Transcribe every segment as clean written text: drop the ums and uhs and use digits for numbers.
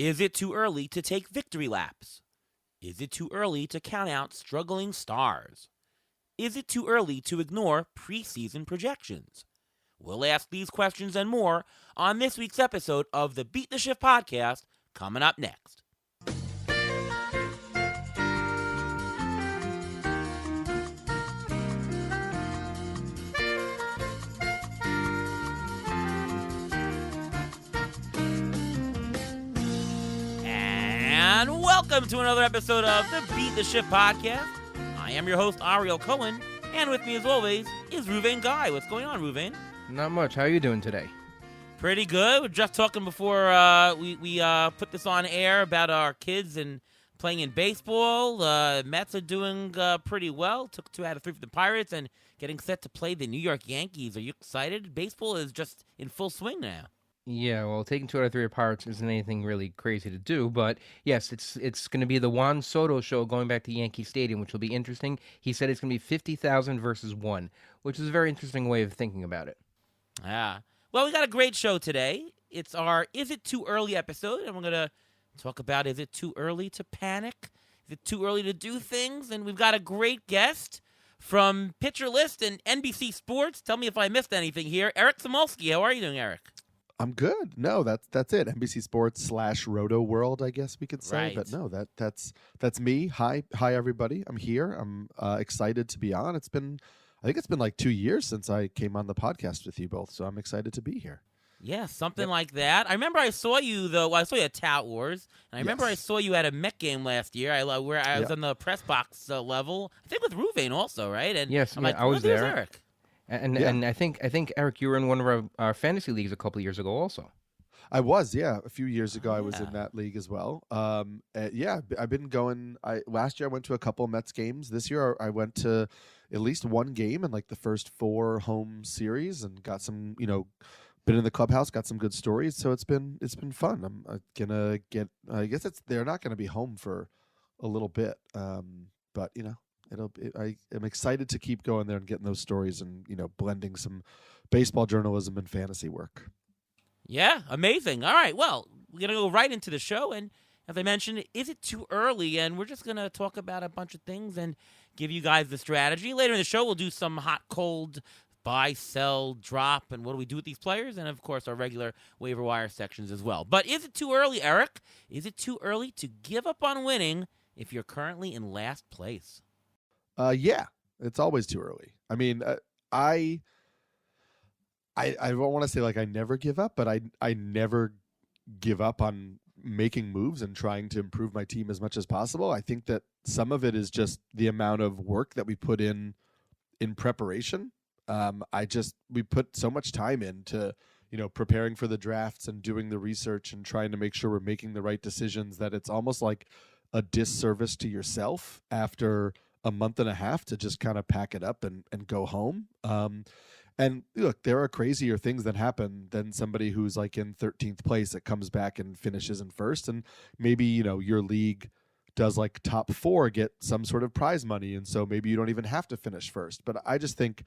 Is it too early to take victory laps? Is it too early to count out struggling stars? Is it too early to ignore preseason projections? We'll ask these questions and more on this week's episode of the Beat the Shift podcast, coming up next. And welcome to another episode of the Beat the Shift podcast. I am your host, Ariel Cohen, and with me as always is Ruvain Guy. What's going on, Ruvain? Not much. How are you doing today? Pretty good. We're just talking before we put this on air about our kids and playing in baseball. Mets are doing pretty well. Took 2 out of 3 for the Pirates and getting set to play the New York Yankees. Are you excited? Baseball is just in full swing now. Yeah, well, taking 2 out of 3 of Pirates isn't anything really crazy to do, but yes, it's going to be the Juan Soto show going back to Yankee Stadium, which will be interesting. He said it's going to be 50,000 versus 1, which is a very interesting way of thinking about it. Yeah. Well, we got a great show today. It's our Is It Too Early episode, and we're going to talk about is it too early to panic? Is it too early to do things? And we've got a great guest from Pitcher List and NBC Sports. Tell me if I missed anything here. Eric Samulski. How are you doing, Eric? I'm good. No, that's it. NBC Sports / Roto World, I guess we could say. Right. But no, that's me. Hi, everybody. I'm here. I'm excited to be on. I think it's been like 2 years since I came on the podcast with you both, so I'm excited to be here. Yeah, something like that. I remember I saw you, though. I saw you at Tout Wars, and I remember I saw you at a Met game last year where I was on the press box level. I think with Ruvain also, right? And Yes, I'm yeah, like, I was there. Eric. And I think Eric, you were in one of our fantasy leagues a couple of years ago also. I was, yeah. A few years ago, I was Yeah. in that league as well. I've been going. Last year I went to a couple Mets games. This year I went to at least one game in like the first 4 home series and got some, been in the clubhouse, got some good stories. So it's been fun. I'm gonna get. I guess they're not gonna be home for a little bit, but I am excited to keep going there and getting those stories and blending some baseball journalism and fantasy work. Yeah, amazing. All right, well, we're going to go right into the show. And as I mentioned, is it too early? And we're just going to talk about a bunch of things and give you guys the strategy. Later in the show, we'll do some hot, cold, buy, sell, drop, and what do we do with these players? And, of course, our regular waiver wire sections as well. But is it too early, Eric? Is it too early to give up on winning if you're currently in last place? Yeah, it's always too early. I mean, I don't want to say like I never give up, but I never give up on making moves and trying to improve my team as much as possible. I think that some of it is just the amount of work that we put in preparation. We put so much time into preparing for the drafts and doing the research and trying to make sure we're making the right decisions that it's almost like a disservice to yourself after a month and a half to just kind of pack it up and go home. And look, there are crazier things that happen than somebody who's like in 13th place that comes back and finishes in first. And we your league does like top 4 get some sort of prize money. And so maybe you don't even have to finish first. But I just think,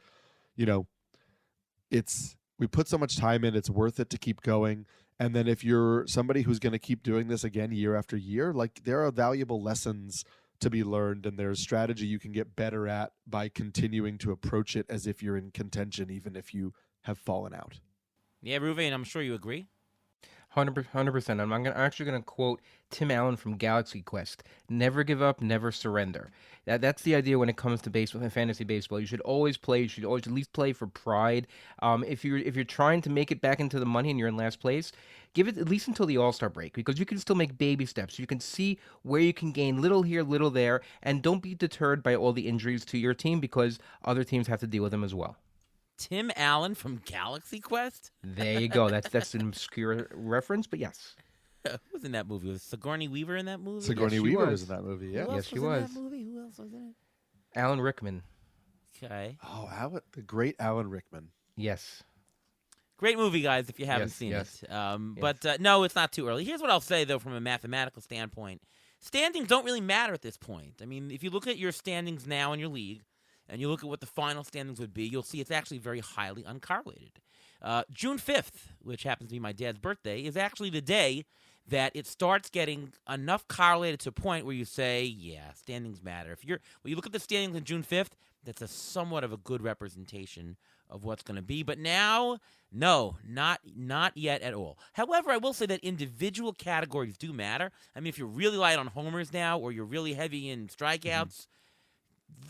we put so much time in, it's worth it to keep going. And then if you're somebody who's going to keep doing this again year after year, like there are valuable lessons to be learned, and there's strategy you can get better at by continuing to approach it as if you're in contention, even if you have fallen out. Yeah, Ruvain, I'm sure you agree. 100%. I'm actually going to quote Tim Allen from Galaxy Quest. Never give up, never surrender. That's the idea when it comes to baseball and fantasy baseball. You should always play. You should always at least play for pride. If you're trying to make it back into the money and you're in last place, give it at least until the All-Star break, because you can still make baby steps. You can see where you can gain little here, little there, and don't be deterred by all the injuries to your team, because other teams have to deal with them as well. Tim Allen from Galaxy Quest? There you go. That's an obscure reference, but yes. Who was in that movie? Was Sigourney Weaver in that movie? Sigourney Yes, she Weaver was. was in that movie, yeah. Who else Yes, she was. was. In that movie? Who else was in it? Alan Rickman. Okay. Oh, the great Alan Rickman. Yes. Great movie, guys, if you haven't Yes, seen yes. it. But no, it's not too early. Here's what I'll say, though, from a mathematical standpoint. Standings don't really matter at this point. I mean, if you look at your standings now in your league, and you look at what the final standings would be, you'll see it's actually very highly uncorrelated. June 5th, which happens to be my dad's birthday, is actually the day that it starts getting enough correlated to a point where you say, yeah, standings matter. When you look at the standings on June 5th, that's a somewhat of a good representation of what's going to be. But now, no, not yet at all. However, I will say that individual categories do matter. I mean, if you're really light on homers now, or you're really heavy in strikeouts,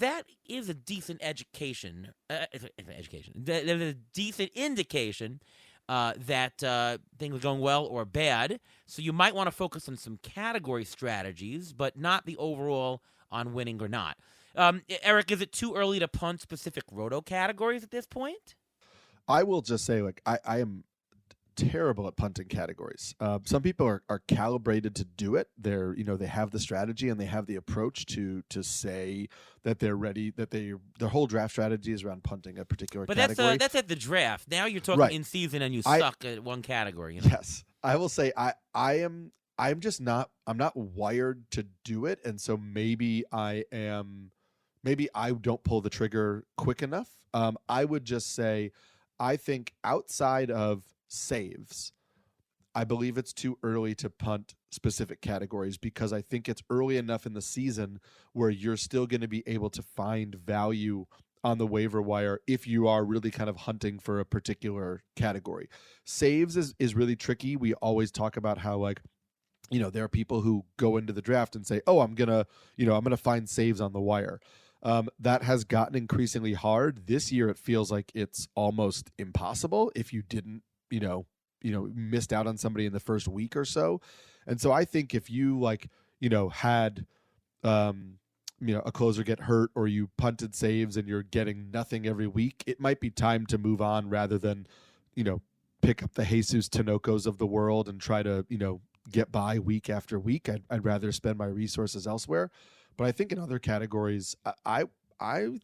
that is a decent education. There's a decent indication that things are going well or bad. So you might want to focus on some category strategies, but not the overall on winning or not. Eric, is it too early to punt specific roto categories at this point? I will just say, like, I am terrible at punting categories. Some people are calibrated to do it. They have the strategy and they have the approach to say that they're ready, that their whole draft strategy is around punting a particular category. But that's at the draft. Now you're talking in season and you suck at one category. You know? Yes. I will say I'm not wired to do it, and so maybe I don't pull the trigger quick enough. I would just say I think outside of saves, I believe it's too early to punt specific categories because I think it's early enough in the season where you're still going to be able to find value on the waiver wire if you are really kind of hunting for a particular category. Saves is really tricky. We always talk about how, like, there are people who go into the draft and say, "Oh, I'm gonna find saves on the wire." That has gotten increasingly hard. This year, it feels like it's almost impossible if you didn't, missed out on somebody in the first week or so. And so I think if you had, a closer get hurt or you punted saves and you're getting nothing every week, it might be time to move on rather than, pick up the Jesus Tanocos of the world and try to, get by week after week. I'd rather spend my resources elsewhere. But I think in other categories, I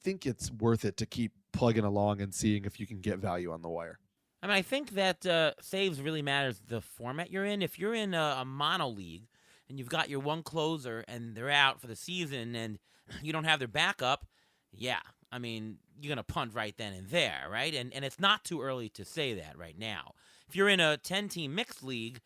think it's worth it to keep plugging along and seeing if you can get value on the wire. I mean, I think that saves really matters the format you're in. If you're in a mono league and you've got your one closer and they're out for the season and you don't have their backup, yeah, I mean, you're going to punt right then and there, right? And it's not too early to say that right now. If you're in a 10-team mixed league,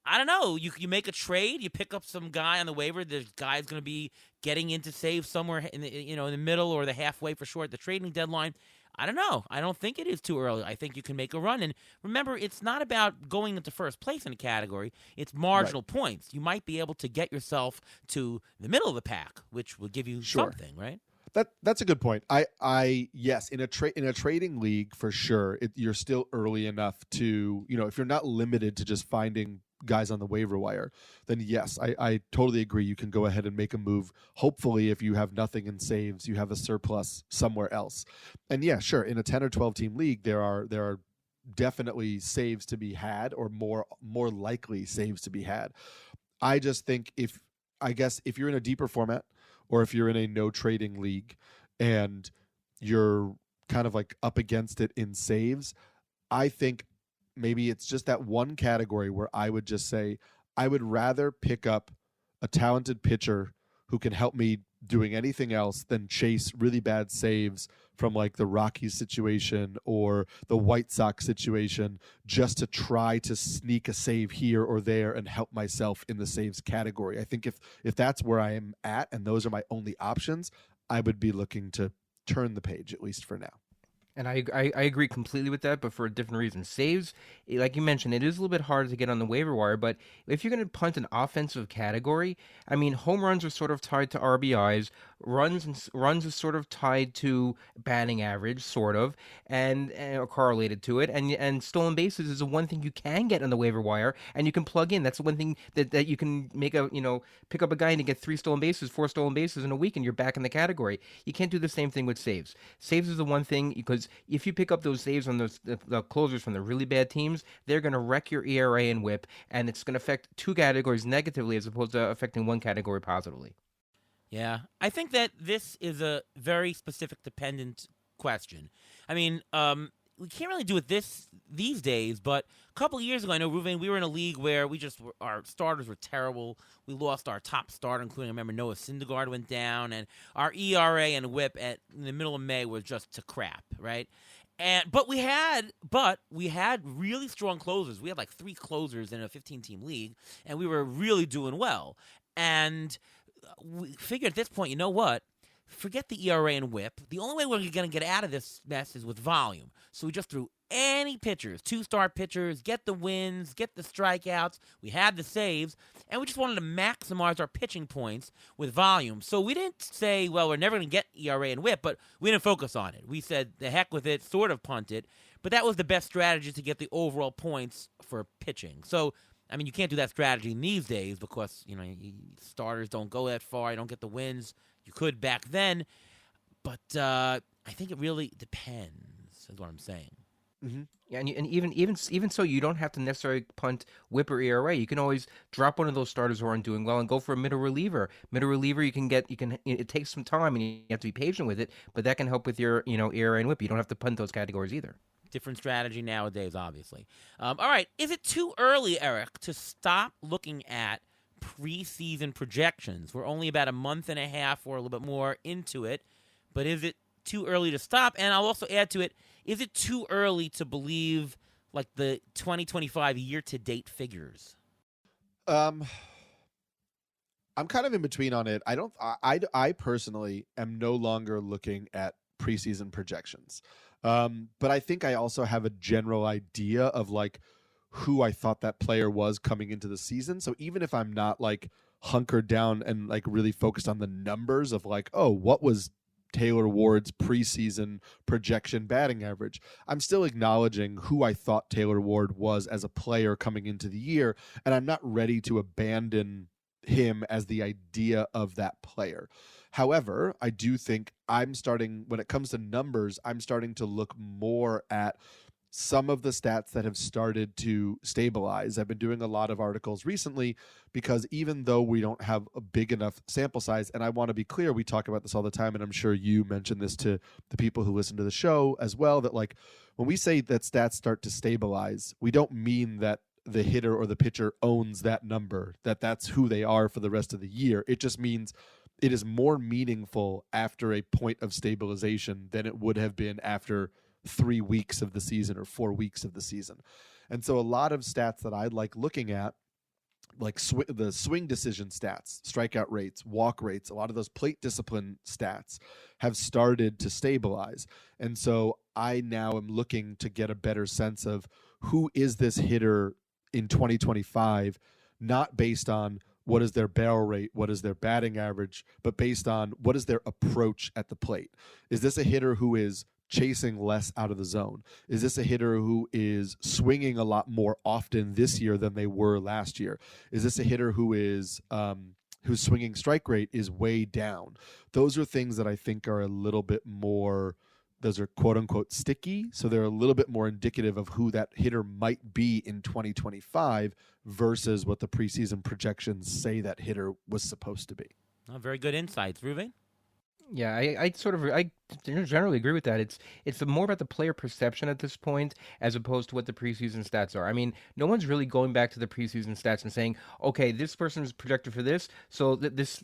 I don't know. You make a trade. You pick up some guy on the waiver. The guy's going to be getting into save somewhere in the middle or the halfway for sure at the trading deadline. I don't know. I don't think it is too early. I think you can make a run. And remember, it's not about going into first place in a category. It's marginal points. You might be able to get yourself to the middle of the pack, which will give you something, right? That's a good point. Yes, in a trading league for sure, you're still early enough to, if you're not limited to just finding guys on the waiver wire, then yes, I totally agree. You can go ahead and make a move. Hopefully, if you have nothing in saves, you have a surplus somewhere else. And yeah, sure, in a 10 or 12 team league, there are definitely saves to be had, or more likely saves to be had. I just think if you're in a deeper format, or if you're in a no trading league and you're kind of like up against it in saves, I think maybe it's just that one category where I would just say I would rather pick up a talented pitcher who can help me doing anything else than chase really bad saves from like the Rockies situation or the White Sox situation just to try to sneak a save here or there and help myself in the saves category. I think if that's where I am at and those are my only options, I would be looking to turn the page, at least for now. And I agree completely with that, but for a different reason. Saves, like you mentioned, it is a little bit harder to get on the waiver wire, but if you're going to punt an offensive category, I mean, home runs are sort of tied to RBIs, runs is sort of tied to batting average, sort of, and or correlated to it, and stolen bases is the one thing you can get on the waiver wire, and you can plug in. That's the one thing that you can make pick up a guy and get 4 stolen bases in a week, and you're back in the category. You can't do the same thing with saves. Saves is the one thing, because if you pick up those saves on the closers from the really bad teams, they're going to wreck your ERA and WHIP, and it's going to affect 2 categories negatively as opposed to affecting 1 category positively. Yeah, I think that this is a very specific dependent question. I mean, we can't really do it these days, but a couple of years ago, I know, Ruvain, we were in a league where our starters were terrible. We lost our top starter, including, I remember, Noah Syndergaard went down, and our ERA and WHIP in the middle of May was just to crap, right? But we had really strong closers. We had like 3 closers in a 15-team league, and we were really doing well. And we figured at this point, you know what? Forget the ERA and WHIP. The only way we're going to get out of this mess is with volume. So we just threw any pitchers, 2-star pitchers, get the wins, get the strikeouts. We had the saves, and we just wanted to maximize our pitching points with volume. So we didn't say, well, we're never going to get ERA and WHIP, but we didn't focus on it. We said, the heck with it, sort of punted. But that was the best strategy to get the overall points for pitching. So, I mean, you can't do that strategy these days because, starters don't go that far. You don't get the wins. You could back then. But I think it really depends, is what I'm saying. Mm-hmm. Yeah, and even so, you don't have to necessarily punt WHIP or ERA. You can always drop one of those starters who aren't doing well and go for a middle reliever. Middle reliever, it takes some time and you have to be patient with it, but that can help with your ERA and WHIP. You don't have to punt those categories either. Different strategy nowadays, obviously. All right, is it too early, Eric, to stop looking at preseason projections? We're only about a month and a half or a little bit more into it, but is it too early to stop? And I'll also add to it, is it too early to believe like the 2025 year-to-date figures? I'm kind of in between on it. I personally am no longer looking at preseason projections. But I think I also have a general idea of like who I thought that player was coming into the season. So even if I'm not like hunkered down and like really focused on the numbers of like, oh, what was Taylor Ward's preseason projection batting average, I'm still acknowledging who I thought Taylor Ward was as a player coming into the year, and I'm not ready to abandon him as the idea of that player. However, I do think when it comes to numbers, I'm starting to look more at some of the stats that have started to stabilize. I've been doing a lot of articles recently because even though we don't have a big enough sample size, and I want to be clear, we talk about this all the time, and I'm sure you mentioned this to the people who listen to the show as well, that like when we say that stats start to stabilize, we don't mean that the hitter or the pitcher owns that number, that's who they are for the rest of the year. It just means it is more meaningful after a point of stabilization than it would have been after 3 weeks of the season or 4 weeks of the season. And so a lot of stats that I like looking at, like the swing decision stats, strikeout rates, walk rates, a lot of those plate discipline stats have started to stabilize. And so I now am looking to get a better sense of who is this hitter in 2025, not based on what is their barrel rate, what is their batting average, but based on what is their approach at the plate. Is this a hitter who is chasing less out of the zone? Is this a hitter who is swinging a lot more often this year than they were last year? Is this a hitter who is whose swinging strike rate is way down? Those are things that I think are a little bit more, those are quote unquote sticky. So they're a little bit more indicative of who that hitter might be in 2025 versus what the preseason projections say that hitter was supposed to be. Very good insights, Ruben. Yeah, I generally agree with that. It's more about the player perception at this point as opposed to what the preseason stats are. I mean, no one's really going back to the preseason stats and saying, okay, this person's projected for this, so this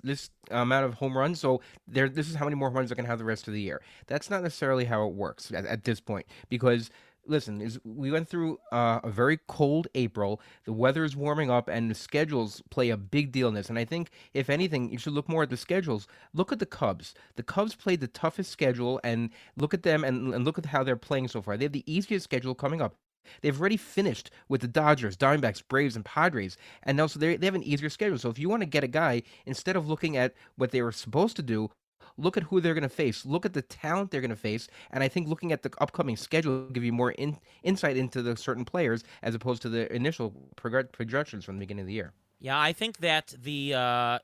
amount of home runs, so this is how many more home runs they're going to have the rest of the year. That's not necessarily how it works at this point, because listen, we went through a very cold April. The weather is warming up, and the schedules play a big deal in this. And I think, if anything, you should look more at the schedules. Look at the Cubs. The Cubs played the toughest schedule, and look at them and look at how they're playing so far. They have the easiest schedule coming up. They've already finished with the Dodgers, Diamondbacks, Braves, and Padres, and now so they have an easier schedule. So if you want to get a guy, instead of looking at what they were supposed to do, look at who they're going to face. Look at the talent they're going to face. And I think looking at the upcoming schedule will give you more insight into the certain players as opposed to the initial projections from the beginning of the year. Yeah, I think that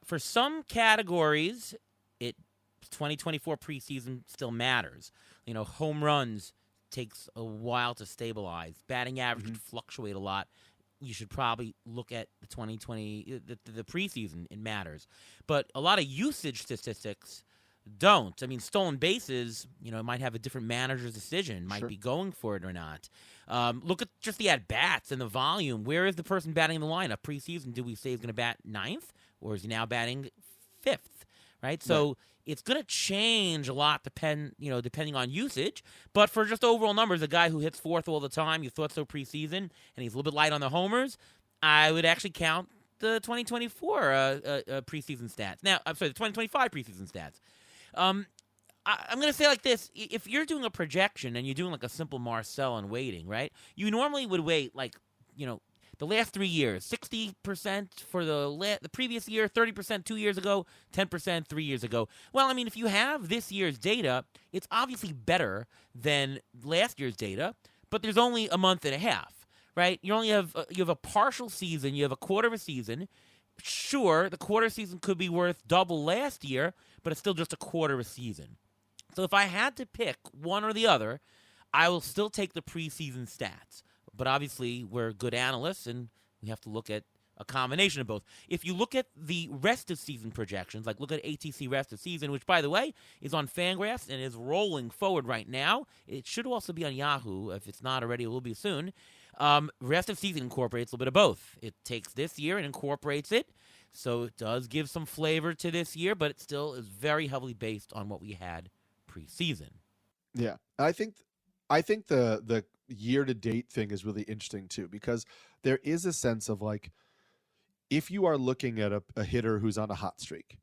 for some categories, 2024 preseason still matters. Home runs takes a while to stabilize. Batting average would fluctuate a lot. You should probably look at the 2020, the preseason. It matters. But a lot of usage statistics don't. I mean, stolen bases, it might have a different manager's decision, might be going for it or not. Look at just the at-bats and the volume. Where is the person batting in the lineup? Preseason, do we say he's going to bat ninth, or is he now batting fifth, right? So it's going to change a lot depending on usage. But for just overall numbers, a guy who hits fourth all the time, you thought so preseason, and he's a little bit light on the homers, I would actually count the 2024 preseason stats. Now, I'm sorry, the 2025 preseason stats. I'm going to say like this. If you're doing a projection and you're doing like a simple Marcel and weighting, right, you normally would weight like, the last 3 years, 60% for the previous year, 30% 2 years ago, 10% 3 years ago. Well, I mean, if you have this year's data, it's obviously better than last year's data, but there's only a month and a half, right? You have a partial season, you have a quarter of a season. Sure, the quarter season could be worth double last year, but it's still just a quarter of a season. So if I had to pick one or the other, I will still take the preseason stats. But obviously, we're good analysts, and we have to look at a combination of both. If you look at the rest of season projections, like look at ATC rest of season, which, by the way, is on Fangraphs and is rolling forward right now. It should also be on Yahoo. If it's not already, it will be soon. Rest of season incorporates a little bit of both. It takes this year and incorporates it. So it does give some flavor to this year, but it still is very heavily based on what we had preseason. Yeah. I think the year-to-date thing is really interesting, too, because there is a sense of, like, if you are looking at a hitter who's on a hot streak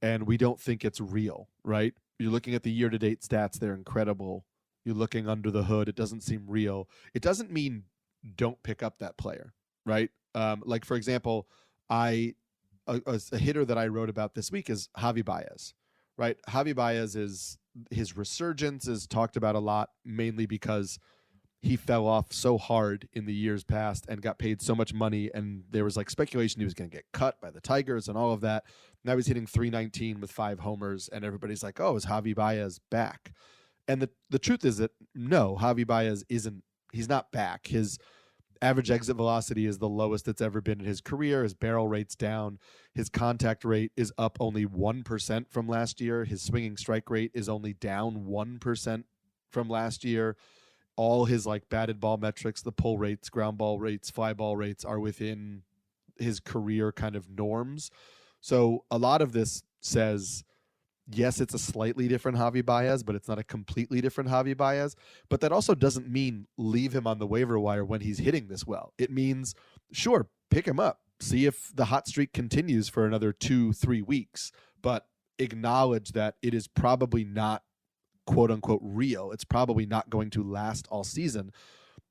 and we don't think it's real, right? You're looking at the year-to-date stats. They're incredible. You're looking under the hood. It doesn't seem real. It doesn't mean don't pick up that player, right? Like, for example, a hitter that I wrote about this week is Javi Baez, right? Javi Baez his resurgence is talked about a lot, mainly because he fell off so hard in the years past and got paid so much money, and there was like speculation he was going to get cut by the Tigers and all of that. Now he's hitting .319 with 5 homers, and everybody's like, oh, is Javi Baez back? And the truth is that no, Javi Baez he's not back. His average exit velocity is the lowest it's ever been in his career. His barrel rate's down. His contact rate is up only 1% from last year. His swinging strike rate is only down 1% from last year. All his like batted ball metrics, the pull rates, ground ball rates, fly ball rates are within his career kind of norms. So a lot of this says, yes, it's a slightly different Javi Baez, but it's not a completely different Javi Baez. But that also doesn't mean leave him on the waiver wire when he's hitting this well. It means, sure, pick him up. See if the hot streak continues for another 2-3 weeks, but acknowledge that it is probably not quote unquote real. It's probably not going to last all season.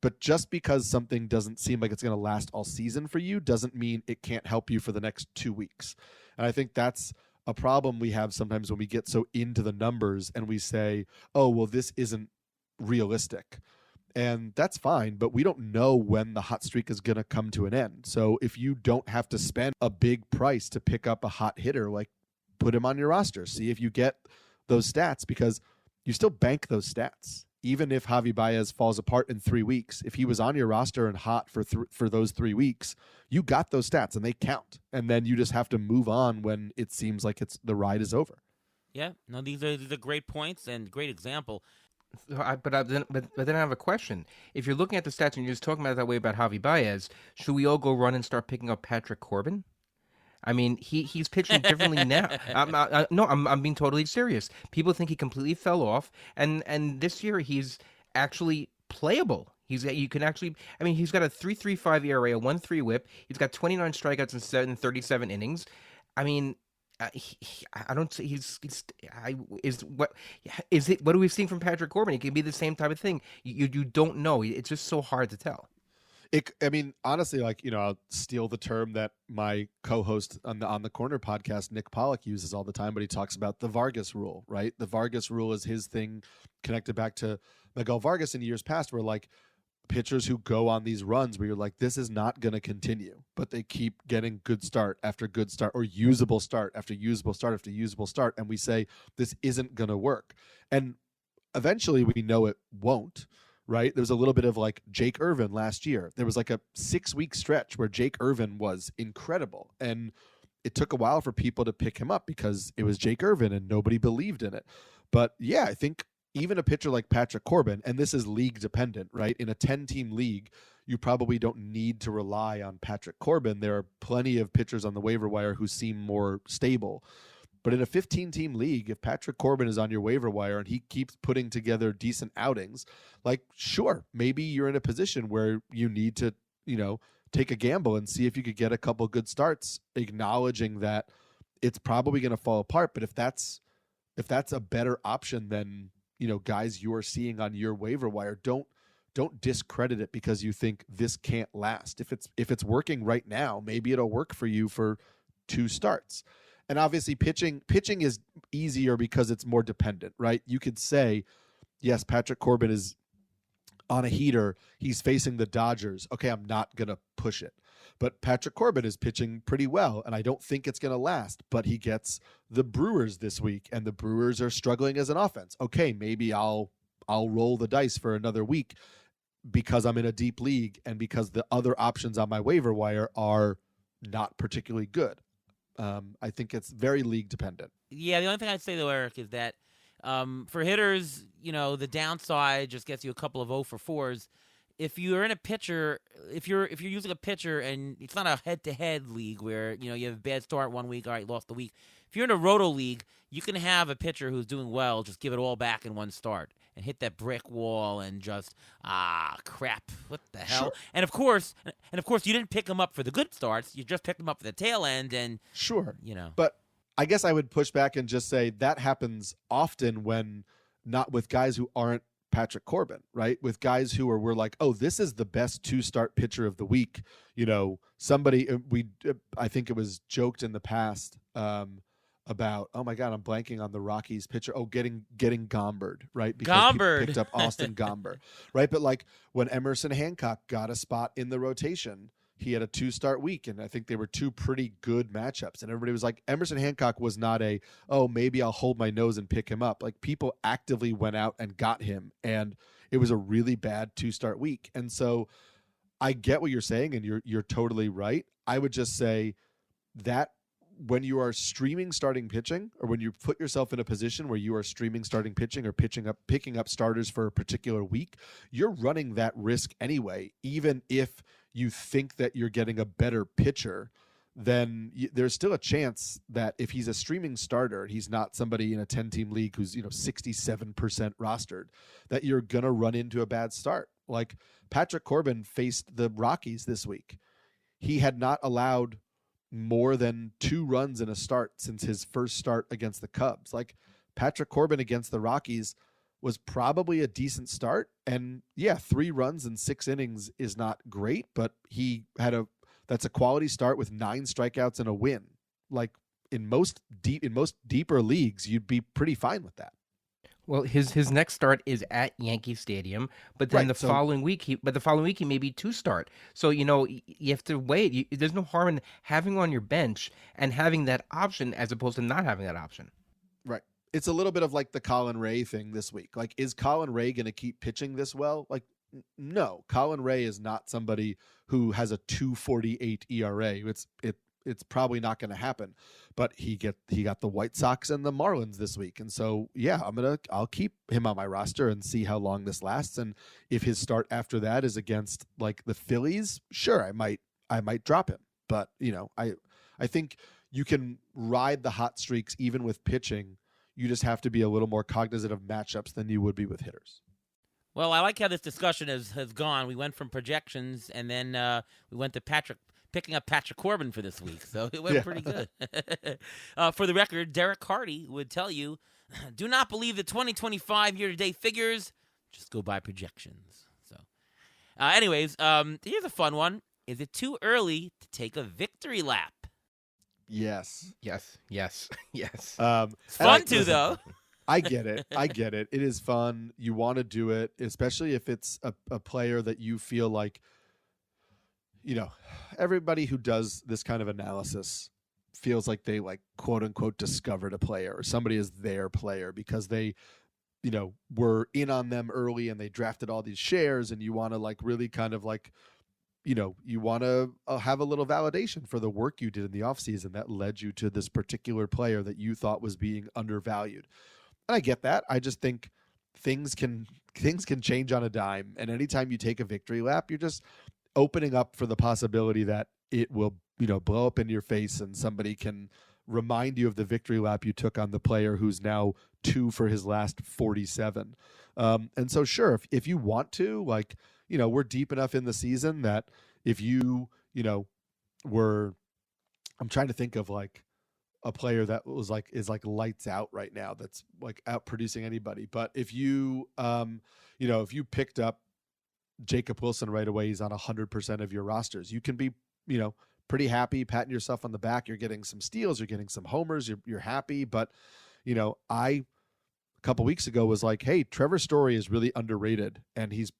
But just because something doesn't seem like it's going to last all season for you doesn't mean it can't help you for the next 2 weeks. And I think that's a problem we have sometimes when we get so into the numbers and we say, oh, well, this isn't realistic. And that's fine, but we don't know when the hot streak is going to come to an end. So if you don't have to spend a big price to pick up a hot hitter, like put him on your roster, see if you get those stats, because you still bank those stats. Even if Javi Baez falls apart in 3 weeks, if he was on your roster and hot for those 3 weeks, you got those stats and they count. And then you just have to move on when it seems like the ride is over. Yeah, no, these are great points and great example. But then I have a question. If you're looking at the stats and you're just talking about it that way about Javi Baez, should we all go run and start picking up Patrick Corbin? I mean, he's pitching differently now. I'm being totally serious. People think he completely fell off, and this year he's actually playable. He's got a 3.35 ERA, a 1.3 WHIP. He's got 29 strikeouts in 37 innings. I mean, I don't see what are we seeing from Patrick Corbin? It could be the same type of thing. You don't know. It's just so hard to tell. Honestly, like, I'll steal the term that my co-host on the Corner podcast, Nick Pollock, uses all the time, but he talks about the Vargas rule, right? The Vargas rule is his thing connected back to Miguel Vargas in years past, where like pitchers who go on these runs where you're like, this is not going to continue, but they keep getting good start after good start, or usable start after usable start after usable start. And we say, this isn't going to work. And eventually we know it won't. Right? There was a little bit of like Jake Irvin last year. There was like a 6-week stretch where Jake Irvin was incredible. And it took a while for people to pick him up because it was Jake Irvin and nobody believed in it. But yeah, I think even a pitcher like Patrick Corbin, and this is league dependent, right? In a 10-team league, you probably don't need to rely on Patrick Corbin. There are plenty of pitchers on the waiver wire who seem more stable. But in a 15-team league, if Patrick Corbin is on your waiver wire and he keeps putting together decent outings, like, sure, maybe you're in a position where you need to, take a gamble and see if you could get a couple good starts, acknowledging that it's probably going to fall apart. But if that's a better option than, guys you are seeing on your waiver wire, don't discredit it because you think this can't last. If it's working right now, maybe it'll work for you for 2 starts. And obviously pitching is easier because it's more dependent, right? You could say, yes, Patrick Corbin is on a heater. He's facing the Dodgers. Okay, I'm not going to push it. But Patrick Corbin is pitching pretty well, and I don't think it's going to last. But he gets the Brewers this week, and the Brewers are struggling as an offense. Okay, maybe I'll roll the dice for another week because I'm in a deep league and because the other options on my waiver wire are not particularly good. I think it's very league dependent. Yeah, the only thing I'd say though, Eric, is that for hitters, the downside just gets you a couple of 0 for 4s. If you're in a pitcher, if you're using a pitcher and it's not a head-to-head league where you have a bad start one week, all right, lost the week. If you're in a roto league, you can have a pitcher who's doing well just give it all back in one start and hit that brick wall and just crap, what the hell? Sure. And of course, you didn't pick him up for the good starts. You just picked him up for the tail end, and sure, . But I guess I would push back and just say that happens often when not with guys who aren't Patrick Corbin, right? With guys who we're like, oh, this is the best 2-start pitcher of the week. Somebody I think it was joked in the past about, oh my God, I'm blanking on the Rockies pitcher. Oh, getting Gombered, right? Because people picked up Austin Gomber, right? But like when Emerson Hancock got a spot in the rotation, he had a 2-start week, and I think they were 2 pretty good matchups. And everybody was like, Emerson Hancock was not maybe I'll hold my nose and pick him up. Like people actively went out and got him, and it was a really bad 2-start week. And so I get what you're saying, and you're totally right. I would just say that when you are streaming starting pitching, or when you put yourself in a position where you are streaming starting pitching or picking up starters for a particular week, you're running that risk anyway, even if you think that you're getting a better pitcher, then there's still a chance that if he's a streaming starter and he's not somebody in a 10-team league who's 67% rostered, that you're going to run into a bad start. Like Patrick Corbin faced the Rockies this week. He had not allowed more than 2 runs in a start since his first start against the Cubs. Like Patrick Corbin against the Rockies was probably a decent start. And yeah, 3 runs in 6 innings is not great, but he had that's a quality start with 9 strikeouts and a win. Like in most deeper leagues, you'd be pretty fine with that. Well, his next start is at Yankee Stadium, but then the following week he may be 2-start. So you have to wait. There's no harm in having on your bench and having that option as opposed to not having that option. Right. It's a little bit of like the Colin Ray thing this week. Like, is Colin Ray going to keep pitching this well? Like, no. Colin Ray is not somebody who has a 2.48 ERA. It's probably not going to happen. But he got the White Sox and the Marlins this week, and so yeah, I'll keep him on my roster and see how long this lasts. And if his start after that is against like the Phillies, sure, I might drop him. But I think you can ride the hot streaks even with pitching. You just have to be a little more cognizant of matchups than you would be with hitters. Well, I like how this discussion has gone. We went from projections, and then we went to picking up Patrick Corbin for this week, so it went pretty good. For the record, Derek Hardy would tell you, do not believe the 2025 year-to-date figures, just go by projections. So, anyways, here's a fun one. Is it too early to take a victory lap? Yes. Yes. It's fun too, though. I get it. It is fun. You want to do it, especially if it's a player that you feel like, everybody who does this kind of analysis feels like they like quote unquote discovered a player or somebody is their player because they, were in on them early and they drafted all these shares, and you want to like really kind of like, you want to have a little validation for the work you did in the offseason that led you to this particular player that you thought was being undervalued. And I get that. I just think things can change on a dime. And anytime you take a victory lap, you're just opening up for the possibility that it will, blow up in your face and somebody can remind you of the victory lap you took on the player who's now 2 for his last 47. And so, sure, if you want to, like, we're deep enough in the season that if you, were, I'm trying to think of like a player that is like lights out right now that's like out producing anybody. But if you, if you picked up Jacob Wilson right away, he's on 100% of your rosters. You can be, pretty happy, patting yourself on the back. You're getting some steals, you're getting some homers, you're happy. But, a couple weeks ago was like, hey, Trevor Story is really underrated, and he's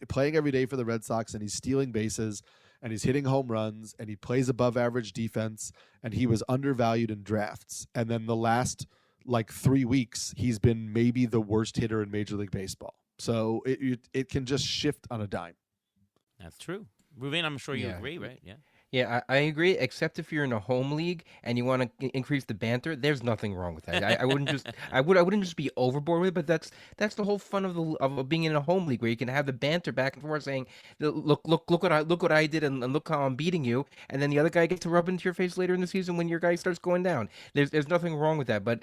playing every day for the Red Sox, and he's stealing bases, and he's hitting home runs, and he plays above average defense, and he was undervalued in drafts. And then the last like 3 weeks, he's been maybe the worst hitter in Major League Baseball. So it can just shift on a dime. That's true. Ruben, I'm sure you agree, right? Yeah. Yeah, I agree. Except if you're in a home league and you want to increase the banter, there's nothing wrong with that. I wouldn't just I wouldn't just be overboard with it. But that's the whole fun of being in a home league, where you can have the banter back and forth, saying, look what I did, and look how I'm beating you, and then the other guy gets to rub into your face later in the season when your guy starts going down. There's nothing wrong with that. But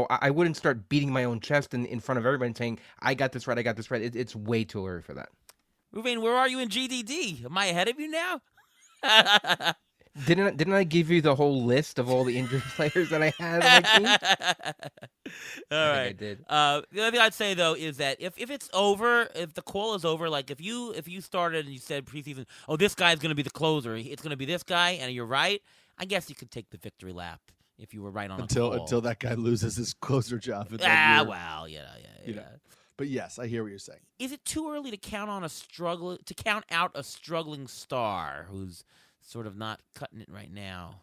I wouldn't start beating my own chest in front of everybody and saying I got this right. It's way too early for that. Ruben, where are you in GDD? Am I ahead of you now? Didn't I give you the whole list of all the injured players that I had on my team? All right. I did. The other thing I'd say though is that if it's over, if the call is over, like if you started and you said preseason, oh, this guy's going to be the closer, it's going to be this guy, and you're right, I guess you could take the victory lap if you were right on until that guy loses his closer job. Yeah. But yes, I hear what you're saying. Is it too early to count out a struggling star who's sort of not cutting it right now?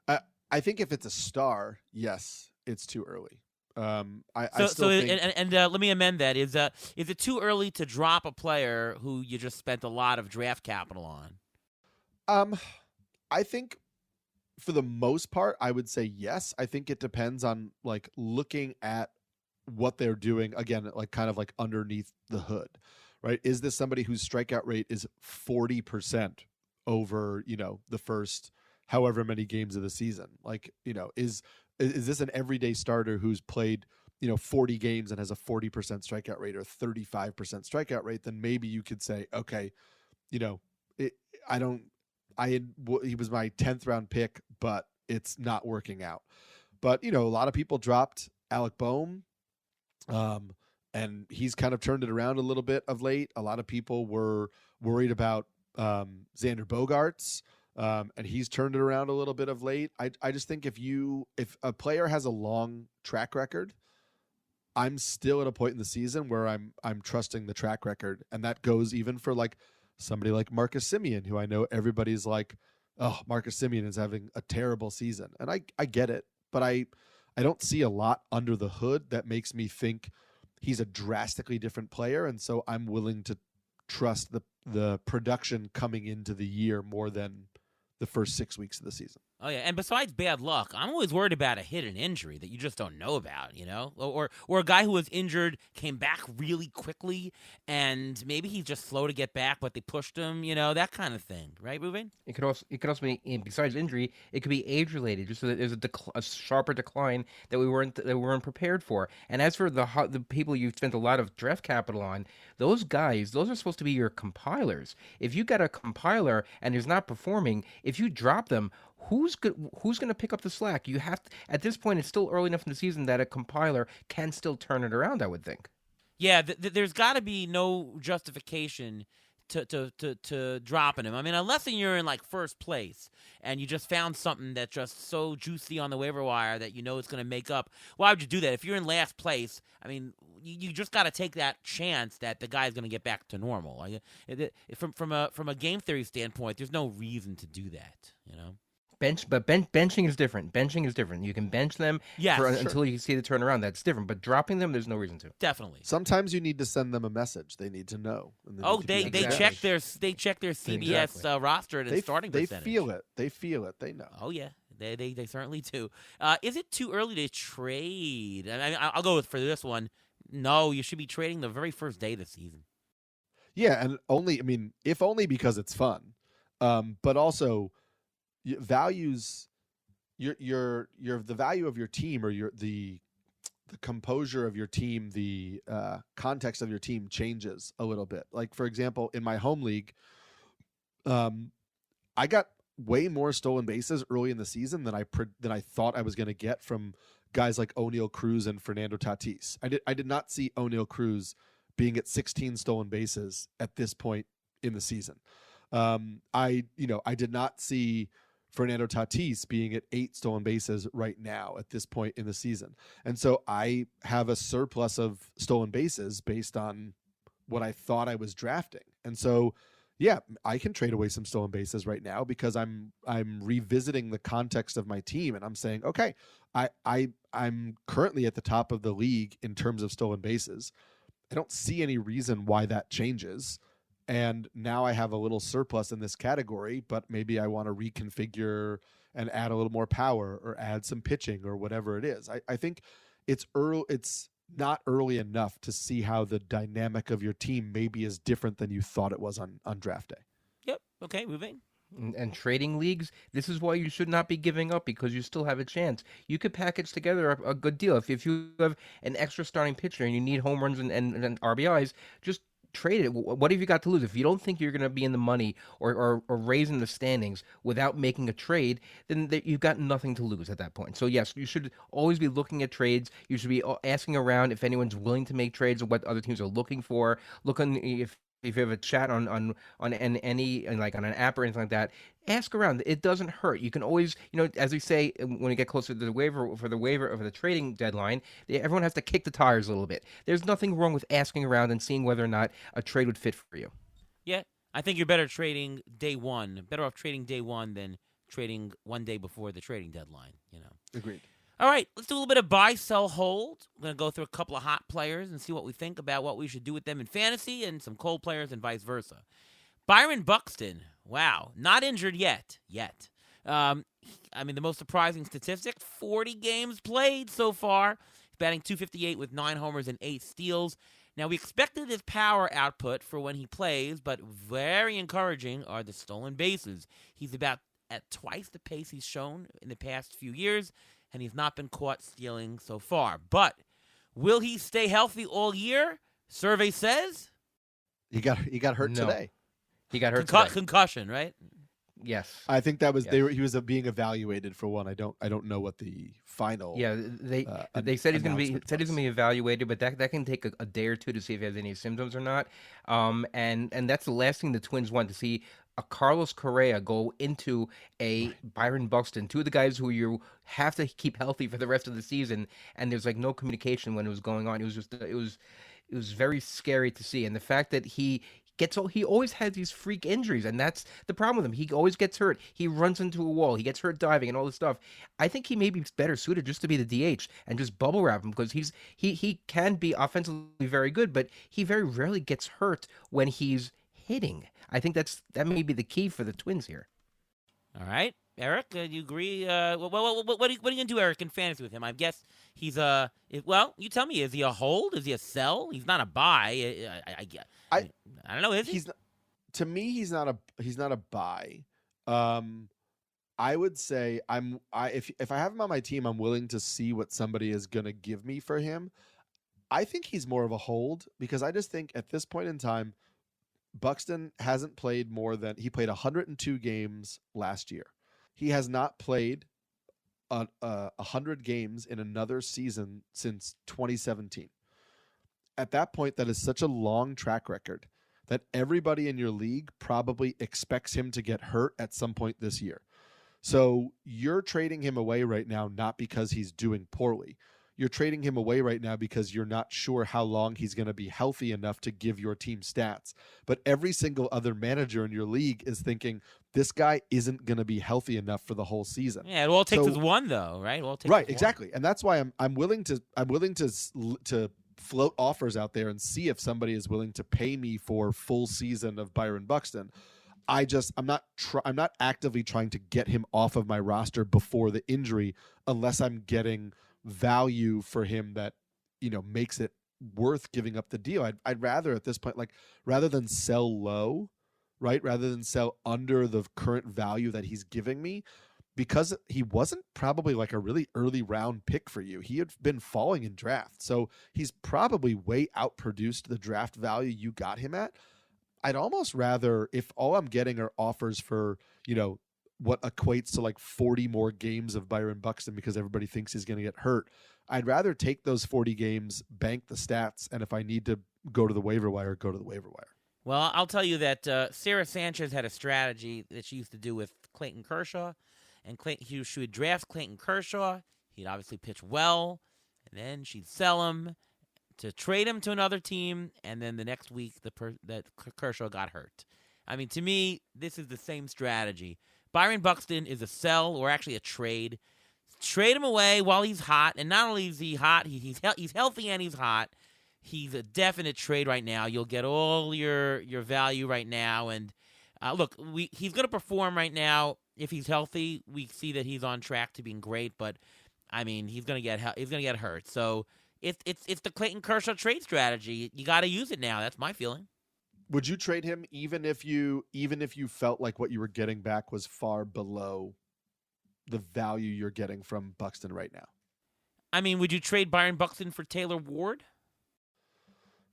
I think if it's a star, yes, it's too early. I still think... and let me amend that. Is it too early to drop a player who you just spent a lot of draft capital on? I think for the most part, I would say yes. I think it depends on like looking at what they're doing again, like kind of like underneath the hood, right? Is this somebody whose strikeout rate is 40% over, the first however many games of the season? Like, is this an everyday starter who's played, 40 games and has a 40% strikeout rate or 35% strikeout rate? Then maybe you could say, okay, he was my 10th round pick, but it's not working out. But, a lot of people dropped Alec Boehm. And he's kind of turned it around a little bit of late. A lot of people were worried about Xander Bogaerts, and he's turned it around a little bit of late. I just think if a player has a long track record, I'm still at a point in the season where I'm trusting the track record, and that goes even for like somebody like Marcus Semien, who I know everybody's like, oh, Marcus Semien is having a terrible season, and I get it, but I don't see a lot under the hood that makes me think he's a drastically different player, and so I'm willing to trust the production coming into the year more than the first 6 weeks of the season. Oh, yeah, and besides bad luck, I'm always worried about a hidden injury that you just don't know about, Or a guy who was injured, came back really quickly, and maybe he's just slow to get back, but they pushed him, that kind of thing. Right, Ruben? It could also be, besides injury, it could be age-related, just so that there's a sharper decline that we weren't prepared for. And as for the people you've spent a lot of draft capital on, those guys, those are supposed to be your compilers. If you got a compiler and he's not performing, if you drop them, who's going to pick up the slack? You have to, at this point, it's still early enough in the season that a compiler can still turn it around, I would think. Yeah, there's got to be no justification to dropping him. I mean, unless you're in like first place and you just found something that's just so juicy on the waiver wire that it's going to make up. Why would you do that? If you're in last place, I mean, you just got to take that chance that the guy's going to get back to normal. From a game theory standpoint, there's no reason to do that. Benching is different. Benching is different. You can bench them until you see the turnaround. That's different. But dropping them, there's no reason to. Definitely. Sometimes you need to send them a message. They need to know. They check their CBS roster and starting percentage. They feel it. They know. Oh yeah, they certainly do. Is it too early to trade? I'll go for this one. No, you should be trading the very first day of the season. Yeah, and if only because it's fun, but also. Values your the value of your team, or the composure of your team, the context of your team changes a little bit. Like, for example, in my home league, um, I got way more stolen bases early in the season than I thought I was going to get from guys like O'Neal Cruz and Fernando Tatis. I did not see O'Neal Cruz being at 16 stolen bases at this point in the season. I did not see Fernando Tatis being at 8 stolen bases right now at this point in the season. And so I have a surplus of stolen bases based on what I thought I was drafting. And so, yeah, I can trade away some stolen bases right now because I'm revisiting the context of my team, and I'm saying, okay, I'm currently at the top of the league in terms of stolen bases. I don't see any reason why that changes. And now I have a little surplus in this category, but maybe I want to reconfigure and add a little more power or add some pitching or whatever it is. I think it's early. It's not early enough to see how the dynamic of your team maybe is different than you thought it was on draft day. Yep. Okay, moving. And trading leagues, this is why you should not be giving up, because you still have a chance. You could package together a good deal. If you have an extra starting pitcher and you need home runs and RBIs, just trade it. What have you got to lose? If you don't think you're going to be in the money or raising the standings without making a trade, then you've got nothing to lose at that point. So yes, you should always be looking at trades. You should be asking around if anyone's willing to make trades or what other teams are looking for. Look on if you have a chat on any like on an app or anything like that, ask around. It doesn't hurt. You can always, as we say when we get closer to the waiver or for the trading deadline, everyone has to kick the tires a little bit. There's nothing wrong with asking around and seeing whether or not a trade would fit for you. Yeah, I think you're better trading day one. Better off trading day one than trading one day before the trading deadline. Agreed. All right, let's do a little bit of buy, sell, hold. We're going to go through a couple of hot players and see what we think about what we should do with them in fantasy, and some cold players and vice versa. Byron Buxton, wow, not injured yet. The most surprising statistic, 40 games played so far. He's batting .258 with 9 homers and 8 steals. Now, we expected his power output for when he plays, but very encouraging are the stolen bases. He's about at twice the pace he's shown in the past few years, and he's not been caught stealing so far. But will he stay healthy all year? Survey says he got hurt today. He got hurt today. Concussion, right? Yes. I think that was he was being evaluated for one. I don't know what the final. Yeah, they said he's going to be evaluated, but that can take a day or two to see if he has any symptoms or not. And that's the last thing the Twins want to see. A Carlos Correa go into a Byron Buxton, two of the guys who you have to keep healthy for the rest of the season, and there's like no communication when it was going on. It was very scary to see, and the fact that he always has these freak injuries, and that's the problem with him. He always gets hurt. He runs into a wall. He gets hurt diving and all this stuff. I think he may be better suited just to be the DH and just bubble wrap him, because he can be offensively very good, but he very rarely gets hurt when he's hitting. I think that may be the key for the Twins here. All right, Eric, do you agree? What are you going to do, Eric, in fantasy with him? I guess he's you tell me, is he a hold? Is he a sell? He's not a buy. I don't know. Is he? To me, he's not a buy. I would say if I have him on my team, I'm willing to see what somebody is going to give me for him. I think he's more of a hold, because I just think at this point in time, Buxton hasn't played he played 102 games last year. He has not played 100 games in another season since 2017. At that point, that is such a long track record that everybody in your league probably expects him to get hurt at some point this year. So you're trading him away right now, not because he's doing poorly. You're trading him away right now because you're not sure how long he's going to be healthy enough to give your team stats. But every single other manager in your league is thinking this guy isn't going to be healthy enough for the whole season. Yeah, it all takes is one, though, right? Right, exactly, and that's why I'm willing to float offers out there and see if somebody is willing to pay me for full season of Byron Buxton. I'm not actively trying to get him off of my roster before the injury, unless I'm getting value for him that makes it worth giving up the deal. I'd rather at this point, rather than sell low, right, rather than sell under the current value that he's giving me, because he wasn't probably like a really early round pick for you. He had been falling in draft. So he's probably way outproduced the draft value you got him at. I'd almost rather, if all I'm getting are offers for, what equates to like 40 more games of Byron Buxton because everybody thinks he's going to get hurt, I'd rather take those 40 games, bank the stats, and if I need to go to the waiver wire, go to the waiver wire. Well, I'll tell you that Sarah Sanchez had a strategy that she used to do with Clayton Kershaw, and she would draft Clayton Kershaw. He'd obviously pitch well, and then she'd sell him to trade him to another team, and then the next week that Kershaw got hurt. I mean, to me, this is the same strategy. Byron Buxton is a sell or actually a trade. Trade him away while he's hot, and not only is he hot, he's healthy and he's hot. He's a definite trade right now. You'll get all your value right now, and look, he's going to perform right now if he's healthy. We see that he's on track to being great, but I mean, he's going to get hurt. So it's the Clayton Kershaw trade strategy. You got to use it now. That's my feeling. Would you trade him even if you felt like what you were getting back was far below the value you're getting from Buxton right now? I mean, would you trade Byron Buxton for Taylor Ward?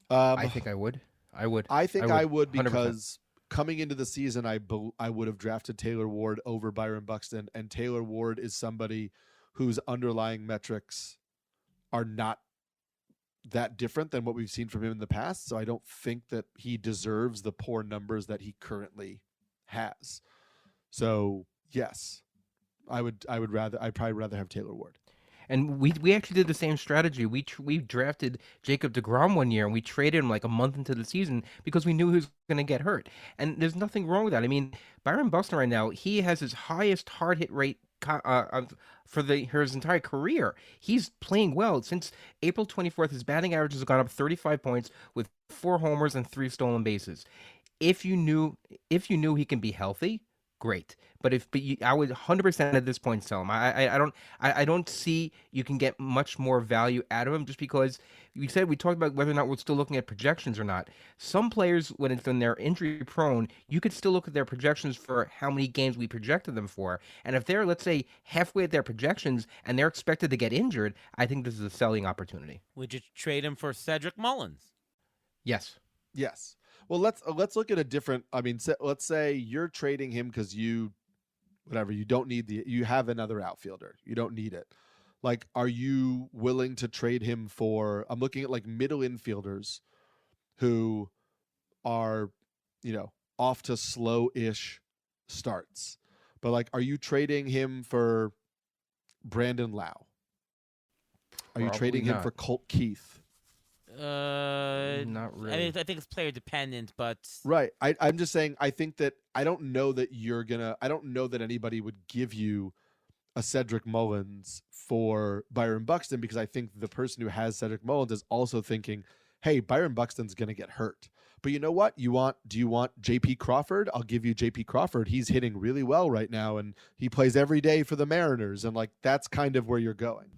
I think I would. I would because 100%. Coming into the season, I would have drafted Taylor Ward over Byron Buxton, and Taylor Ward is somebody whose underlying metrics are not that different than what we've seen from him in the past. So I don't think that he deserves the poor numbers that he currently has. So yes, I'd probably rather have Taylor Ward. And we actually did the same strategy. We drafted Jacob deGrom one year, and we traded him like a month into the season because we knew he was going to get hurt. And there's nothing wrong with that. I mean, Byron Buxton right now, he has his highest hard hit rate for his entire career. He's playing well. Since April 24th, his batting average has gone up 35 points with 4 homers and 3 stolen bases. If you knew he can be healthy, great. But I would 100% at this point sell him. I don't see you can get much more value out of him just because we talked about whether or not we're still looking at projections or not. Some players, when they're injury prone, you could still look at their projections for how many games we projected them for. And if they're, let's say, halfway at their projections and they're expected to get injured, I think this is a selling opportunity. Would you trade him for Cedric Mullins? Yes. Yes. Well, let's look at a different. I mean, let's say you're trading him because you don't need you have another outfielder. You don't need it. Like, are you willing to trade him for? I'm looking at like middle infielders who are, off to slow-ish starts. But like, are you trading him for Brandon Lau? Are you trading him for Colt Keith? Not really. I mean, I think it's player dependent, but right. I'm just saying. I think that I don't know that anybody would give you a Cedric Mullins for Byron Buxton because I think the person who has Cedric Mullins is also thinking, "Hey, Byron Buxton's going to get hurt." But you know what? Do you want J.P. Crawford? I'll give you J.P. Crawford. He's hitting really well right now, and he plays every day for the Mariners, and like that's kind of where you're going.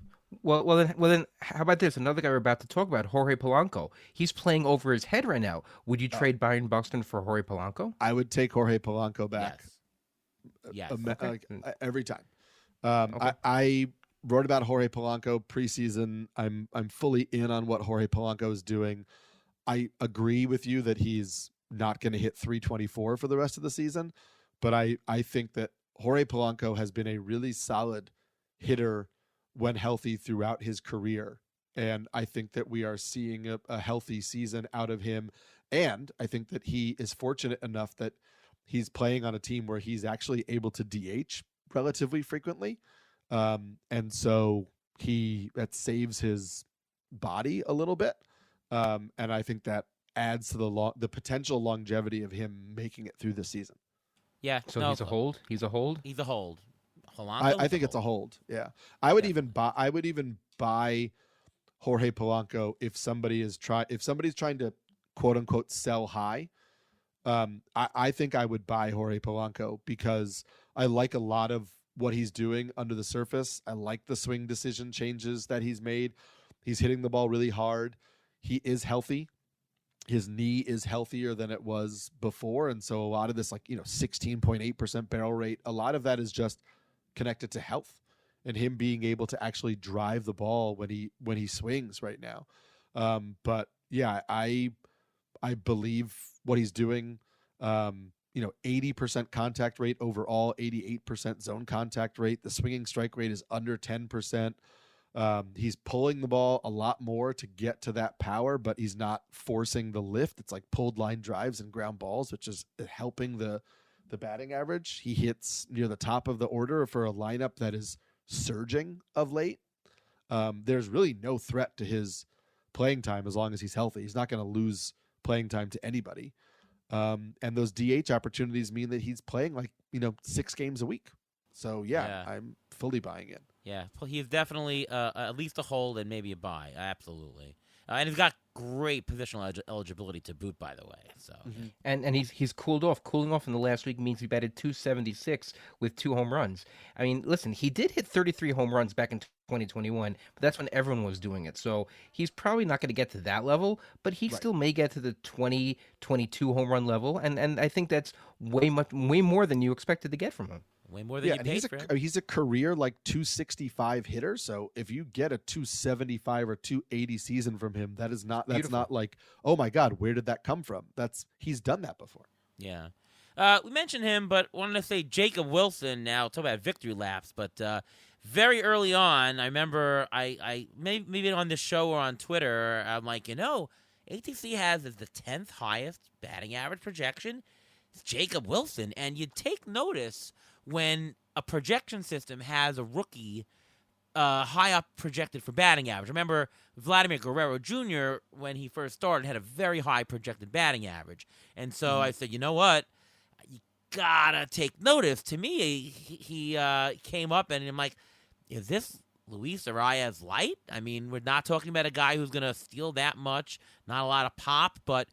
Well, then, how about this? Another guy we're about to talk about, Jorge Polanco. He's playing over his head right now. Would you trade Byron Buxton for Jorge Polanco? I would take Jorge Polanco back. Yes. Okay. Every time. Okay. I wrote about Jorge Polanco preseason. I'm fully in on what Jorge Polanco is doing. I agree with you that he's not going to hit 324 for the rest of the season, but I think that Jorge Polanco has been a really solid hitter when healthy throughout his career. And I think that we are seeing a healthy season out of him. And I think that he is fortunate enough that he's playing on a team where he's actually able to DH relatively frequently. And so that saves his body a little bit. And I think that adds to the potential longevity of him making it through the season. Yeah. So he's a hold? He's a hold? He's a hold. I think it's a hold. Yeah, I would even buy Jorge Polanco if somebody's trying to quote unquote sell high. I think I would buy Jorge Polanco because I like a lot of what he's doing under the surface. I like the swing decision changes that he's made. He's hitting the ball really hard. He is healthy. His knee is healthier than it was before, and so a lot of this 16.8% barrel rate. A lot of that is just connected to health and him being able to actually drive the ball when he swings right now. But yeah, I believe what he's doing. 80% contact rate overall, 88% zone contact rate. The swinging strike rate is under 10%. He's pulling the ball a lot more to get to that power, but he's not forcing the lift. It's like pulled line drives and ground balls, which is helping the batting average. He hits near the top of the order for a lineup that is surging of late. There's really no threat to his playing time as long as he's healthy. He's not going to lose playing time to anybody. And those DH opportunities mean that he's playing 6 games a week. So yeah. I'm fully buying in. Yeah, well, he's definitely at least a hold and maybe a buy. Absolutely. And he's got great positional eligibility to boot, by the way. So, and he's cooled off. Cooling off in the last week means he batted .276 with 2 home runs. I mean, listen, he did hit 33 home runs back in 2021, but that's when everyone was doing it. So he's probably not going to get to that level, but he still may get to the 20, 22 home run level, and I think that's way more than you expected to get from him. Way more than you paid for him. He's a career 265 hitter. So if you get a 275 or 280 season from him, that's not like, oh my God, where did that come from? He's done that before. Yeah. We mentioned him, but wanted to say Jacob Wilson now. Talk about victory laps, but very early on, I remember I maybe on this show or on Twitter, I'm like, ATC has as the 10th highest batting average projection. It's Jacob Wilson, and you take notice when a projection system has a rookie high up projected for batting average. Remember, Vladimir Guerrero Jr., when he first started, had a very high projected batting average. And so I said, you know what? You gotta take notice. To me, he came up, and I'm like, is this Luis Arias light? I mean, we're not talking about a guy who's going to steal that much, not a lot of pop, but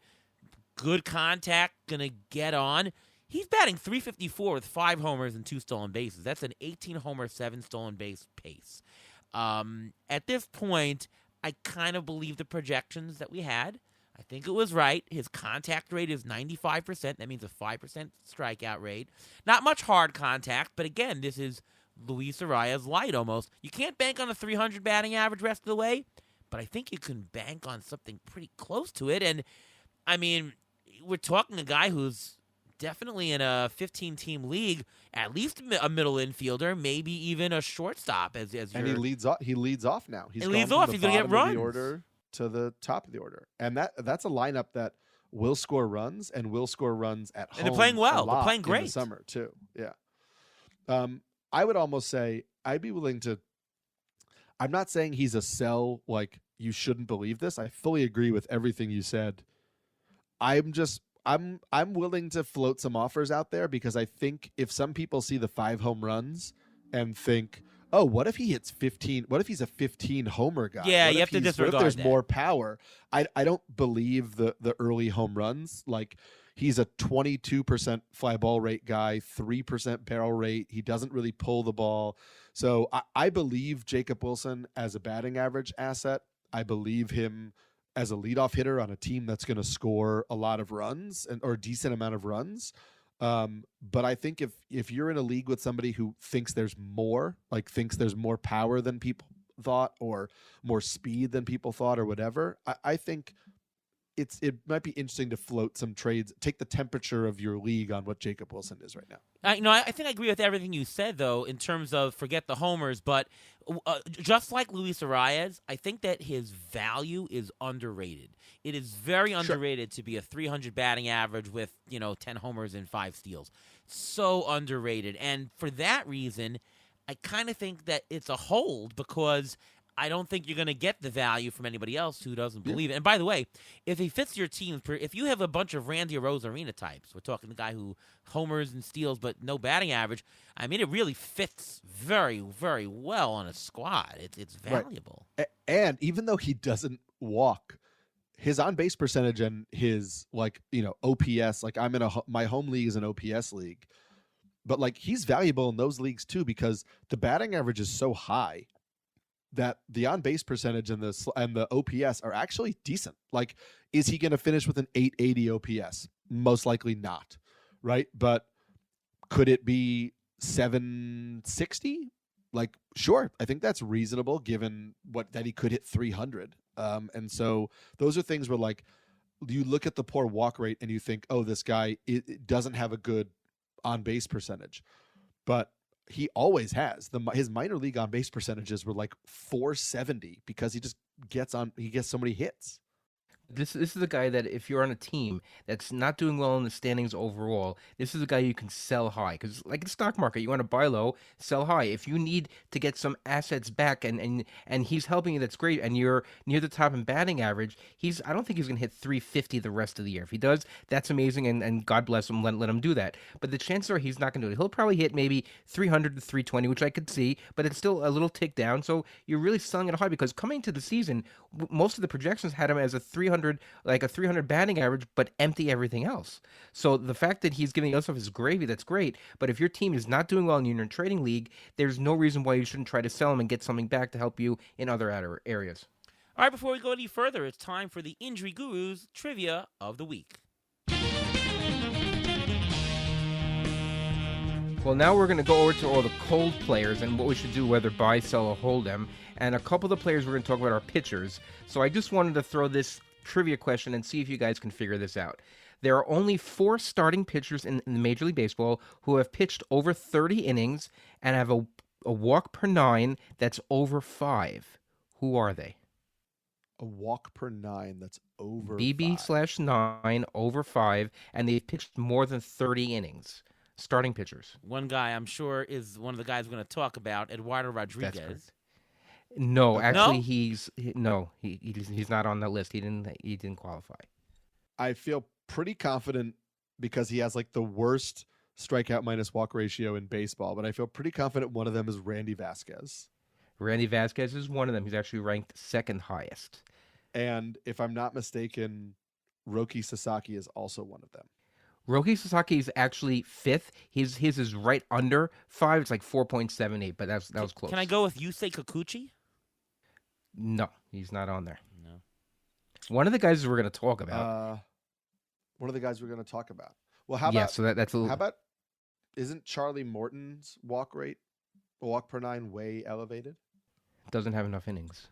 good contact, going to get on. He's batting .354 with 5 homers and 2 stolen bases. That's an 18-homer, 7 stolen base pace. At this point, I kind of believe the projections that we had. I think it was right. His contact rate is 95%. That means a 5% strikeout rate. Not much hard contact, but again, this is Luis Arias light almost. You can't bank on a 300 batting average rest of the way, but I think you can bank on something pretty close to it. And, I mean, we're talking a guy who's definitely in a 15-team league, at least a middle infielder, maybe even a shortstop. And he leads off. He leads off now. He's going to get runs. The order to the top of the order, and that's a lineup that will score runs and will score runs at home. And they're playing well. They're playing great in the summer too. Yeah. I would almost say I'd be willing to. I'm not saying he's a sell. Like, you shouldn't believe this. I fully agree with everything you said. I'm willing to float some offers out there, because I think if some people see the 5 home runs and think, oh, what if he hits 15? What if he's a 15 homer guy? Yeah, you have to disregard what if there's that. more power? I don't believe the early home runs. Like, he's a 22% fly ball rate guy, 3% barrel rate. He doesn't really pull the ball. So I believe Jacob Wilson as a batting average asset. I believe him as a leadoff hitter on a team that's going to score a lot of runs or a decent amount of runs. But I think if you're in a league with somebody who thinks there's more power than people thought, or more speed than people thought, or whatever, I think it might be interesting to float some trades, take the temperature of your league on what Jacob Wilson is right now. I think I agree with everything you said, though, in terms of forget the homers, but just like Luis Arias, I think that his value is underrated. It is very underrated to be a 300 batting average with, 10 homers and 5 steals. So underrated. And for that reason, I kind of think that it's a hold, because I don't think you're going to get the value from anybody else who doesn't believe it. And by the way, if he fits your team, if you have a bunch of Randy Arozarena types, we're talking the guy who homers and steals but no batting average, I mean, it really fits very, very well on a squad. It's valuable. Right. And even though he doesn't walk, his on-base percentage and his, OPS, I'm in my home league is an OPS league, but, he's valuable in those leagues too, because the batting average is so high that the on-base percentage and the OPS are actually decent. Is he going to finish with an 880 OPS? Most likely not, right? But could it be 760. Like, sure, I think that's reasonable given that he could hit 300. And so those are things where, like, you look at the poor walk rate and you think, oh, this guy it doesn't have a good on base percentage, but he always has. His minor league on base percentages were like 470 because he just gets so many hits. This is a guy that if you're on a team that's not doing well in the standings overall, this is a guy you can sell high. Because like the stock market, you want to buy low, sell high. If you need to get some assets back and he's helping you, that's great. And you're near the top in batting average, I don't think he's going to hit 350 the rest of the year. If he does, that's amazing, and God bless him, let him do that. But the chances are he's not going to do it. He'll probably hit maybe 300 to 320, which I could see, but it's still a little tick down. So you're really selling it high because coming to the season, most of the projections had him as a 300 batting average, but empty everything else. So the fact that he's giving us off his gravy, that's great. But if your team is not doing well and you're in a trading league, there's no reason why you shouldn't try to sell him and get something back to help you in other areas. All right, before we go any further, it's time for the Injury Guru's Trivia of the Week. Well, now we're going to go over to all the cold players and what we should do, whether buy, sell, or hold them. And a couple of the players we're going to talk about are pitchers. So I just wanted to throw this trivia question and see if you guys can figure this out. There are only 4 starting pitchers in Major League Baseball who have pitched over 30 innings and have a walk per 9 that's over 5. Who are they? A walk per 9 that's over BB/9 over 5, and they've pitched more than 30 innings. Starting pitchers. One guy I'm sure is one of the guys we're going to talk about, Eduardo Rodriguez. No, actually, No? he's not on the list. He didn't qualify. I feel pretty confident because he has like the worst strikeout minus walk ratio in baseball, but I feel pretty confident one of them is Randy Vasquez. Randy Vasquez is one of them. He's actually ranked second highest. And if I'm not mistaken, Roki Sasaki is also one of them. Roki Sasaki is actually 5th. His is right under 5. It's like 4.78, but that was close. Can I go with Yusei Kikuchi? No, he's not on there. No. One of the guys we're going to talk about. One of the guys we're going to talk about. Well, how about? Yeah, so that's a little. How about? Isn't Charlie Morton's walk per 9 way elevated? Doesn't have enough innings.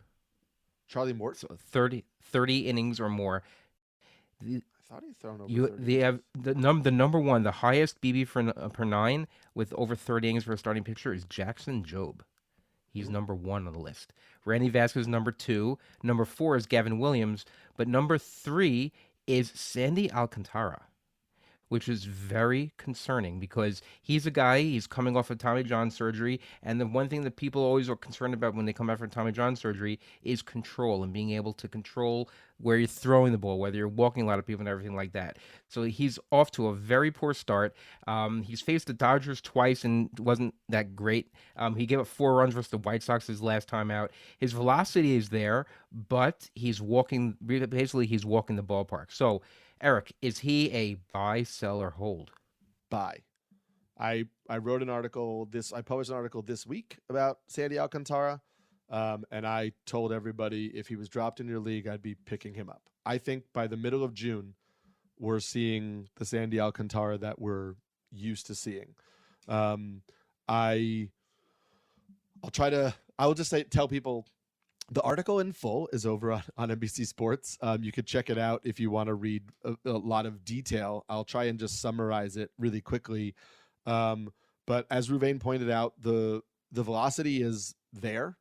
Charlie Morton, So 30 innings or more. I thought he'd thrown over. 30. They have the number one, the highest BB per 9 with over 30 innings for a starting pitcher is Jackson Jobe. He's number 1 on the list. Randy Vasquez is number 2. Number 4 is Gavin Williams. But number 3 is Sandy Alcantara, which is very concerning because he's a guy, he's coming off of Tommy John surgery. And the one thing that people always are concerned about when they come out from Tommy John surgery is control and being able to control where you're throwing the ball, whether you're walking a lot of people and everything like that. So he's off to a very poor start. He's faced the Dodgers twice and wasn't that great. He gave up 4 runs versus the White Sox his last time out. His velocity is there, but he's walking the ballpark. So, Eric, is he a buy, sell, or hold? Buy. I wrote an article I published an article this week about Sandy Alcantara. And I told everybody if he was dropped in your league, I'd be picking him up. I think by the middle of June, we're seeing the Sandy Alcantara that we're used to seeing. I'll just tell people the article in full is over on NBC Sports. You could check it out if you want to read a lot of detail. I'll try and just summarize it really quickly. But as Ruvain pointed out, the velocity is there.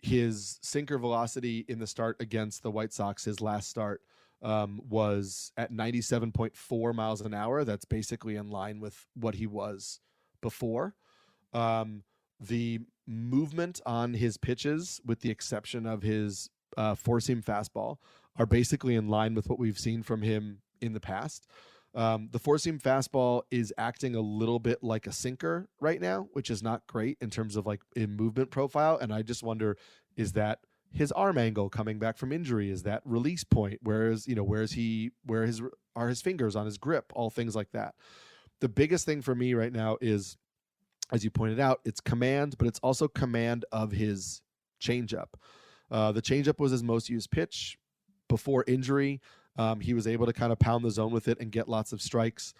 His sinker velocity in the start against the White Sox, his last start, was at 97.4 miles an hour. That's basically in line with what he was before. The movement on his pitches, with the exception of his four-seam fastball, are basically in line with what we've seen from him in the past. The four-seam fastball is acting a little bit like a sinker right now, which is not great in terms of like in movement profile. And I just wonder, is that his arm angle coming back from injury? Is that release point? Where are his fingers on his grip? All things like that. The biggest thing for me right now is, as you pointed out, it's command, but it's also command of his changeup. The changeup was his most used pitch before injury. He was able to kind of pound the zone with it and get lots of strikes.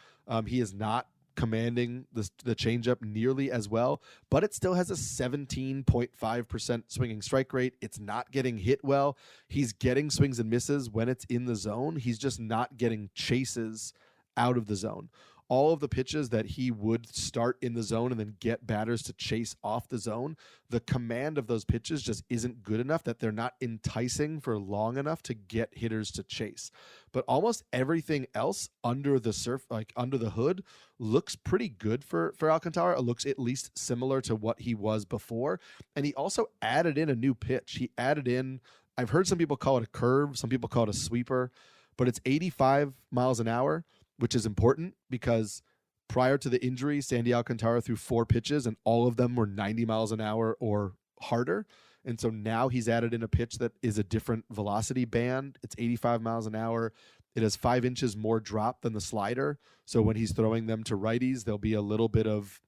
He is not commanding the changeup nearly as well, but it still has a 17.5% swinging strike rate. It's not getting hit well. He's getting swings and misses when it's in the zone. He's just not getting chases out of the zone. All of the pitches that he would start in the zone and then get batters to chase off the zone, the command of those pitches just isn't good enough, that they're not enticing for long enough to get hitters to chase. But almost everything else under the hood looks pretty good for Alcantara. It looks at least similar to what he was before. And he also added in a new pitch. He added in, I've heard some people call it a curve, some people call it a sweeper, but it's 85 miles an hour, which is important because prior to the injury, Sandy Alcantara threw 4 pitches and all of them were 90 miles an hour or harder. And so now he's added in a pitch that is a different velocity band. It's 85 miles an hour. It has 5 inches more drop than the slider. So when he's throwing them to righties, there'll be a little bit of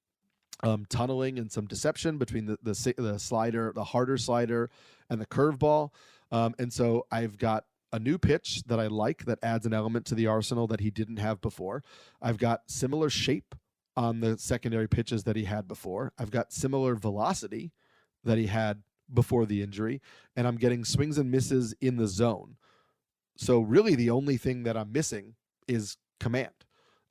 tunneling and some deception between the slider, the harder slider, and the curveball. And so I've got a new pitch that I like that adds an element to the arsenal that he didn't have before. I've got similar shape on the secondary pitches that he had before. I've got similar velocity that he had before the injury, and I'm getting swings and misses in the zone. So really the only thing that I'm missing is command.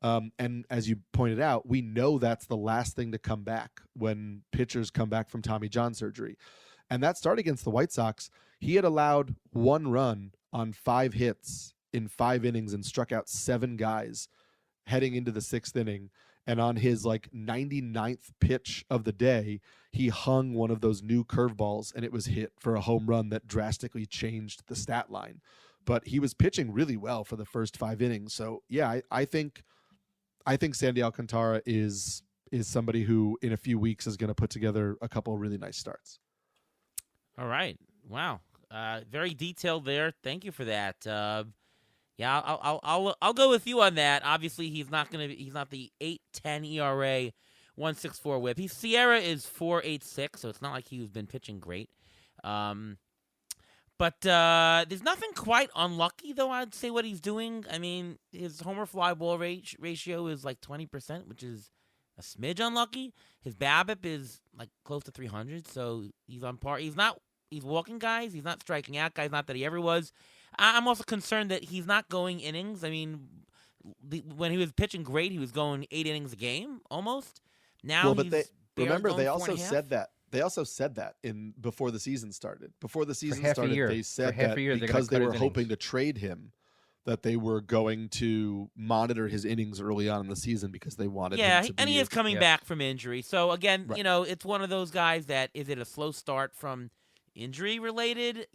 And as you pointed out, we know that's the last thing to come back when pitchers come back from Tommy John surgery. And that start against the White Sox, he had allowed 1 run on 5 hits in 5 innings and struck out 7 guys heading into the 6th inning. And on his 99th pitch of the day, he hung one of those new curveballs and it was hit for a home run that drastically changed the stat line. But he was pitching really well for the first 5 innings. So yeah, I think Sandy Alcantara is somebody who in a few weeks is going to put together a couple of really nice starts. All right. Wow. Very detailed there. Thank you for that. Yeah, I'll go with you on that. Obviously, he's not the 8.10 ERA, 1.64 WHIP. Sierra is 4.86, so it's not like he's been pitching great. But there's nothing quite unlucky, though, I'd say, what he's doing. I mean, his homer fly ball ratio is 20%, which is a smidge unlucky. His BABIP is close to 300, so he's on par. He's walking guys. He's not striking out guys, not that he ever was. I'm also concerned that he's not going innings. I mean, when he was pitching great, he was going 8 innings a game, almost. Now they also said that. They also said that before the season started. Before the season started, they said that because they were hoping to trade him, that they were going to monitor his innings early on in the season because they wanted him to be. And he is coming back from injury. So, again, right. It's one of those guys that, is it a slow start from injury related?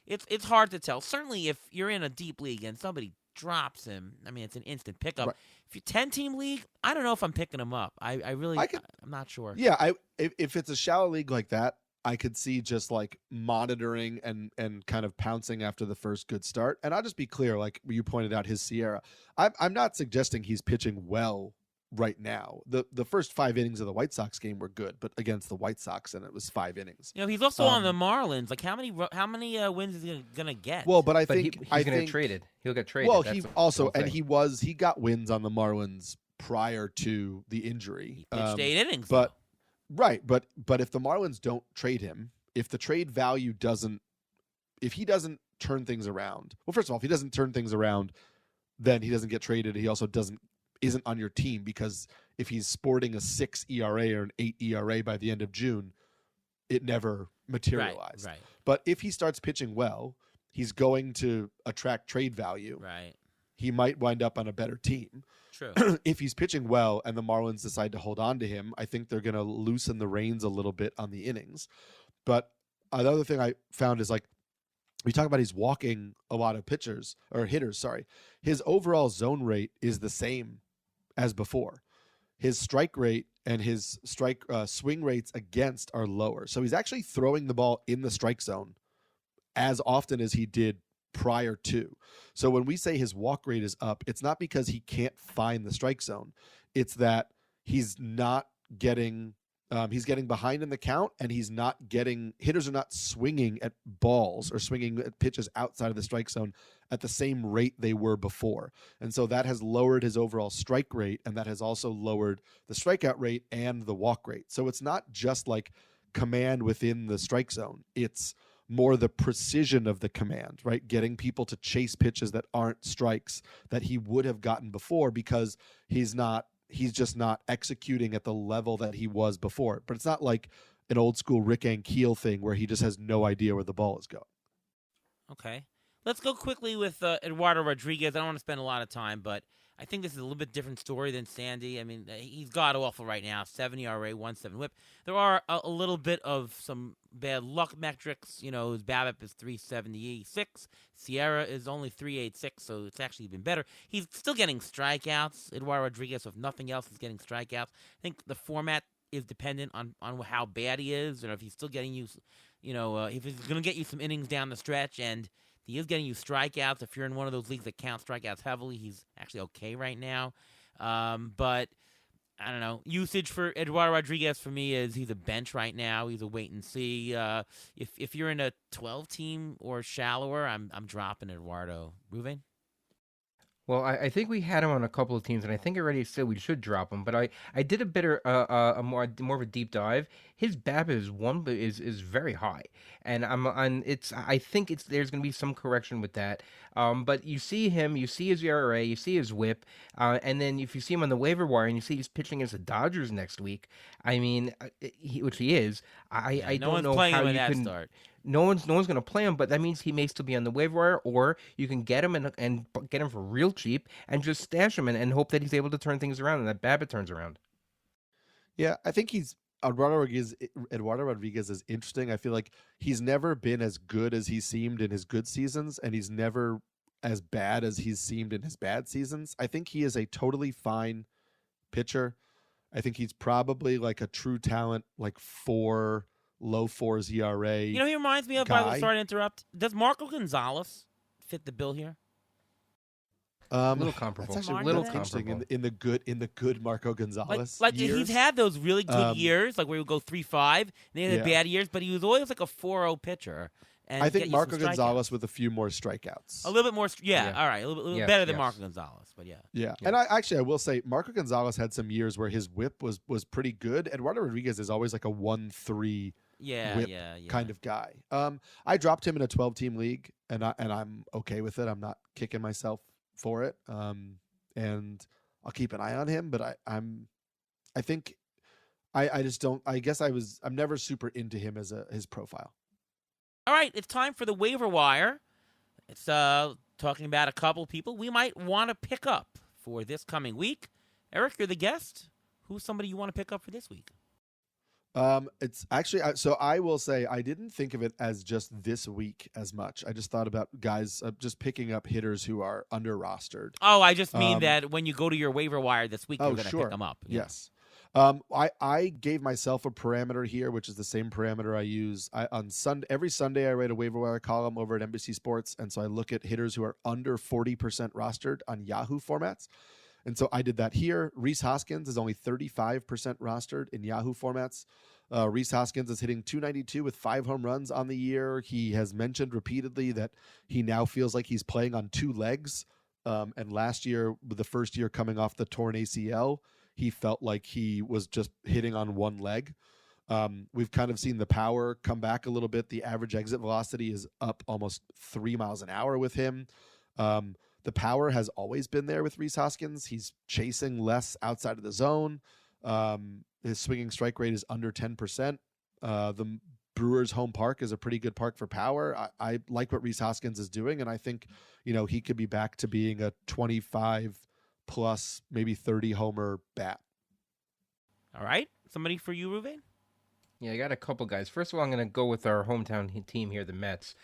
It's hard to tell. Certainly if you're in a deep league and somebody drops him, I mean, it's an instant pickup. Right. If you're 10-team league, I don't know if I'm picking him up. I'm not sure. Yeah, if it's a shallow league like that, I could see just monitoring and kind of pouncing after the first good start. And I'll just be clear, like you pointed out, his Sierra. I'm not suggesting he's pitching well right now. The first 5 innings of the White Sox game were good, but against the White Sox, and it was 5 innings. He's also on the Marlins. How many wins is he gonna get? Well, but he's gonna get traded. He'll get traded. Well, he got wins on the Marlins prior to the injury. He pitched 8 innings, but right, but if the Marlins don't trade him, if the trade value if he doesn't turn things around. Well, first of all, if he doesn't turn things around, then he doesn't get traded. He also isn't on your team, because if he's sporting a 6 ERA or an 8 ERA by the end of June, it never materialized. Right. But if he starts pitching well, he's going to attract trade value. Right. He might wind up on a better team. True. If he's pitching well and the Marlins decide to hold on to him, I think they're going to loosen the reins a little bit on the innings. But another thing I found is we talk about he's walking a lot of hitters. His overall zone rate is the same as before. His strike rate and his swing rates against are lower. So he's actually throwing the ball in the strike zone as often as he did prior to. So when we say his walk rate is up, it's not because he can't find the strike zone. It's that he's not getting He's getting behind in the count, and hitters are not swinging at balls or swinging at pitches outside of the strike zone at the same rate they were before. And so that has lowered his overall strike rate, and that has also lowered the strikeout rate and the walk rate. So it's not just like command within the strike zone. It's more the precision of the command, right? Getting people to chase pitches that aren't strikes that he would have gotten before because he's just not executing at the level that he was before. But it's not like an old school Rick Ankiel thing where he just has no idea where the ball is going. Okay. Let's go quickly with Eduardo Rodriguez. I don't want to spend a lot of time, but I think this is a little bit different story than Sandy. I mean, he's god-awful right now, 70 RA, 1.7 whip. There are a little bit of some bad luck metrics. You know, his BABIP is 376. Sierra is only 386, so it's actually been better. He's still getting strikeouts. Eduardo Rodriguez, if nothing else, is getting strikeouts. I think the format is dependent on how bad he is, or if he's still getting you, if he's going to get you some innings down the stretch, and he is getting you strikeouts. If you're in one of those leagues that count strikeouts heavily, he's actually okay right now. But I don't know. Usage for Eduardo Rodriguez for me is he's a bench right now. He's a wait and see. If you're in a 12-team or shallower, I'm dropping Eduardo. Ruben? Well, I think we had him on a couple of teams, and I think I already said we should drop him. But I did a more of a deep dive. His BABIP is very high, and I think there's going to be some correction with that. But you see his ERA, you see his WHIP, and then if you see him on the waiver wire and you see he's pitching against the Dodgers next week, I mean, which he is. I don't know how you can start. No one's going to play him, but that means he may still be on the waiver wire, or you can get him and get him for real cheap and just stash him and hope that he's able to turn things around and that BABIP turns around. Yeah, I think Eduardo Rodriguez is interesting. I feel like he's never been as good as he seemed in his good seasons, and he's never as bad as he's seemed in his bad seasons. I think he is a totally fine pitcher. I think he's probably like a true talent, like low fours ERA. You know, he reminds me of, by the way, sorry to interrupt, does Marco Gonzalez fit the bill here? A little comparable. That's actually a little interesting comparable. in the good Marco Gonzalez. Like years. he's had those really good years, like where he would go 3.5, and he had bad years, but he was always like a 4.0 pitcher. And I think Marco Gonzalez with a few more strikeouts. A little bit more, all right, a little bit better than Marco Gonzalez, but yeah. Yeah, and I will say Marco Gonzalez had some years where his WHIP was pretty good. Eduardo Rodriguez is always like a 1.3 WHIP kind of guy. I dropped him in a 12-team league, and I'm okay with it. I'm not kicking myself for it. And I'll keep an eye on him, but I think I just don't. I guess I'm never super into him as his profile. All right, it's time for the waiver wire. It's talking about a couple people we might want to pick up for this coming week. Eric, you're the guest. Who's somebody you want to pick up for this week? It's actually, so I will say I didn't think of it as just this week as much. I just thought about guys just picking up hitters who are under rostered. Oh, I just mean that when you go to your waiver wire this week, you're going to pick them up. Yeah. Yes. I gave myself a parameter here, which is the same parameter I use on Sunday. Every Sunday, I write a waiver wire column over at NBC Sports, and so I look at hitters who are under 40% rostered on Yahoo formats. And so I did that here. Rhys Hoskins is only 35% rostered in Yahoo formats. Rhys Hoskins is hitting .292 with 5 home runs on the year. He has mentioned repeatedly that he now feels like he's playing on 2 legs. And last year, the first year coming off the torn ACL, he felt like he was just hitting on 1 leg. We've kind of seen the power come back a little bit. The average exit velocity is up almost 3 miles an hour with him. The power has always been there with Rhys Hoskins. He's chasing less outside of the zone. His swinging strike rate is under 10%. The Brewers' home park is a pretty good park for power. I like what Rhys Hoskins is doing, and I think he could be back to being a 25 plus, maybe 30 homer bat. All right, somebody for you, Ruben? Yeah, I got a couple guys. First of all, I'm going to go with our hometown team here, the Mets.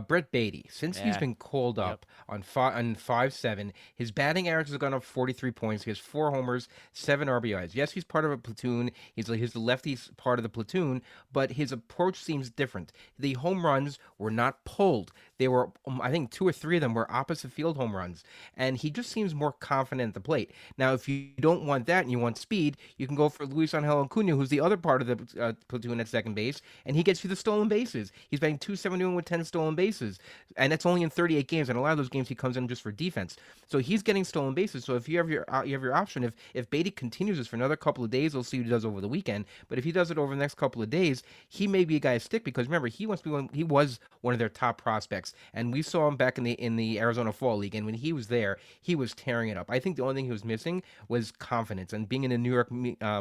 Brett Beatty, since he's been called up on 5-7, his batting average has gone up 43 points. He has 4 homers, 7 RBIs. Yes, he's part of a platoon. He's the lefty part of the platoon, but his approach seems different. The home runs were not pulled. they were, I think 2 or 3 of them were opposite field home runs. And he just seems more confident at the plate. Now, if you don't want that and you want speed, you can go for Luis Angel Acuna, who's the other part of the platoon at second base, and he gets you the stolen bases. He's batting 271 with 10 stolen bases, and that's only in 38 games. And a lot of those games he comes in just for defense. So he's getting stolen bases. So if you have your option, if Beatty continues this for another couple of days, we'll see what he does over the weekend. But if he does it over the next couple of days, he may be a guy to stick because remember he was one of their top prospects, and we saw him back in the Arizona Fall League, and when he was there, he was tearing it up. I think the only thing he was missing was confidence, and being in the New York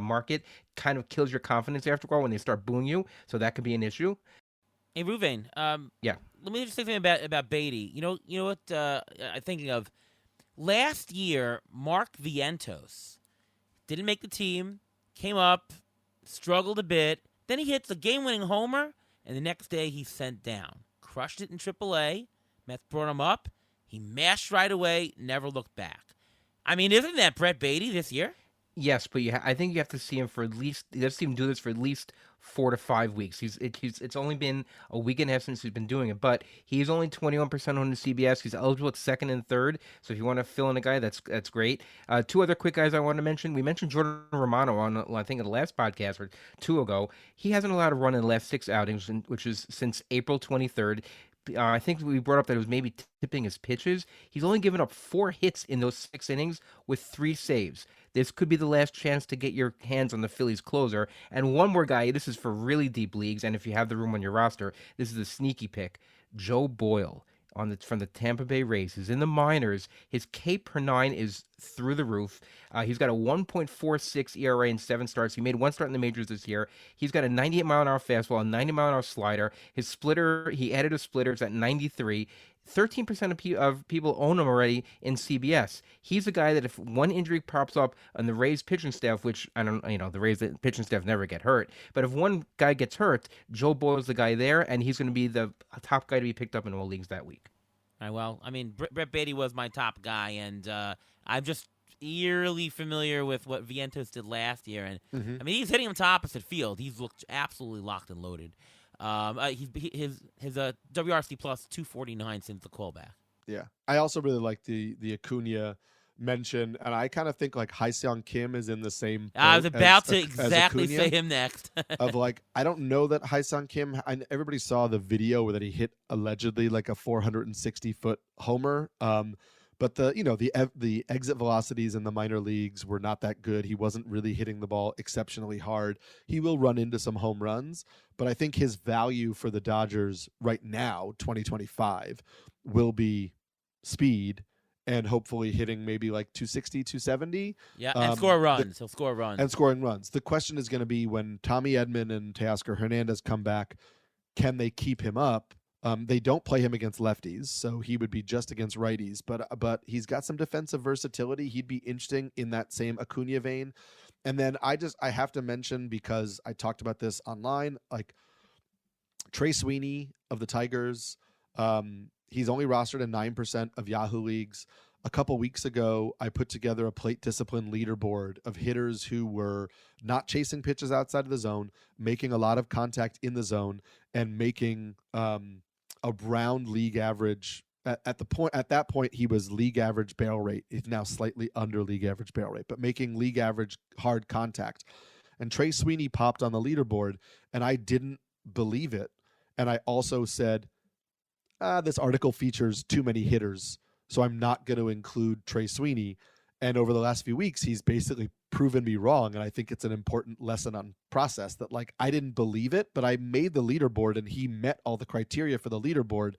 market kind of kills your confidence after a while when they start booing you. So that could be an issue. Hey, Ruvain, Yeah. let me just say something about Beatty. You know what I'm thinking of? Last year, Mark Vientos didn't make the team, came up, struggled a bit, then he hits a game-winning homer, and the next day he's sent down. Crushed it in AAA. Mets brought him up. He mashed right away, never looked back. I mean, isn't that Brett Beatty this year? Yes, but I think you have to see him for at least. You have to see him do this for at least 4 to 5 weeks. It's only been a week and a half since he's been doing it, but he's only 21% on the CBS. He's eligible at second and third. So if you want to fill in a guy, that's great. 2 other quick guys I want to mention. We mentioned Jordan Romano on I think in the last podcast or 2 ago. He hasn't allowed a run in the last 6 outings, which is since April 23rd. I think we brought up that it was maybe tipping his pitches. He's only given up 4 hits in those 6 innings with 3 saves. This could be the last chance to get your hands on the Phillies closer. And one more guy, this is for really deep leagues, and if you have the room on your roster, this is a sneaky pick. Joe Boyle from the Tampa Bay Rays. He's in the minors. His K per 9 is through the roof. He's got a 1.46 ERA in 7 starts. He made 1 start in the majors this year. He's got a 98-mile-an-hour fastball, a 90-mile-an-hour slider. His splitter, he added a splitter, it's at 93. 13% of people own him already in CBS. He's a guy that if one injury pops up on the Rays pitching staff, which the Rays pitching staff never get hurt, but if one guy gets hurt, Joe Boyle's the guy there, and he's going to be the top guy to be picked up in all leagues that week. All right, well, I mean, Brett Beatty was my top guy, and I'm just eerily familiar with what Vientos did last year, and I mean, he's hitting him to opposite field. He's looked absolutely locked and loaded. His WRC plus 249 since the callback. Yeah, I also really like the Acuna mention, and I kind of think like Hyseong Kim is in the same. I was about to as exactly Acuna, say him next. of like, I don't know that Hyseong Kim. Everybody saw the video where that he hit allegedly like a 460-foot homer. But the exit velocities in the minor leagues were not that good. He wasn't really hitting the ball exceptionally hard. He will run into some home runs, but I think his value for the Dodgers right now, 2025, will be speed and hopefully hitting maybe like 260, 270. Yeah, and score runs. He'll score runs. And scoring runs. The question is going to be when Tommy Edman and Teoscar Hernandez come back, can they keep him up? They don't play him against lefties, so he would be just against righties. But he's got some defensive versatility. He'd be interesting in that same Acuna vein. And then I have to mention, because I talked about this online, like Trey Sweeney of the Tigers. He's only rostered in 9% of Yahoo leagues. A couple weeks ago, I put together a plate discipline leaderboard of hitters who were not chasing pitches outside of the zone, making a lot of contact in the zone, and making around league average. At that point, he was league average barrel rate. He's now slightly under league average barrel rate, but making league average hard contact. And Trey Sweeney popped on the leaderboard, and I didn't believe it. And I also said, this article features too many hitters, so I'm not going to include Trey Sweeney. And over the last few weeks, he's basically proven me wrong. And I think it's an important lesson on process that, like, I didn't believe it, but I made the leaderboard and he met all the criteria for the leaderboard.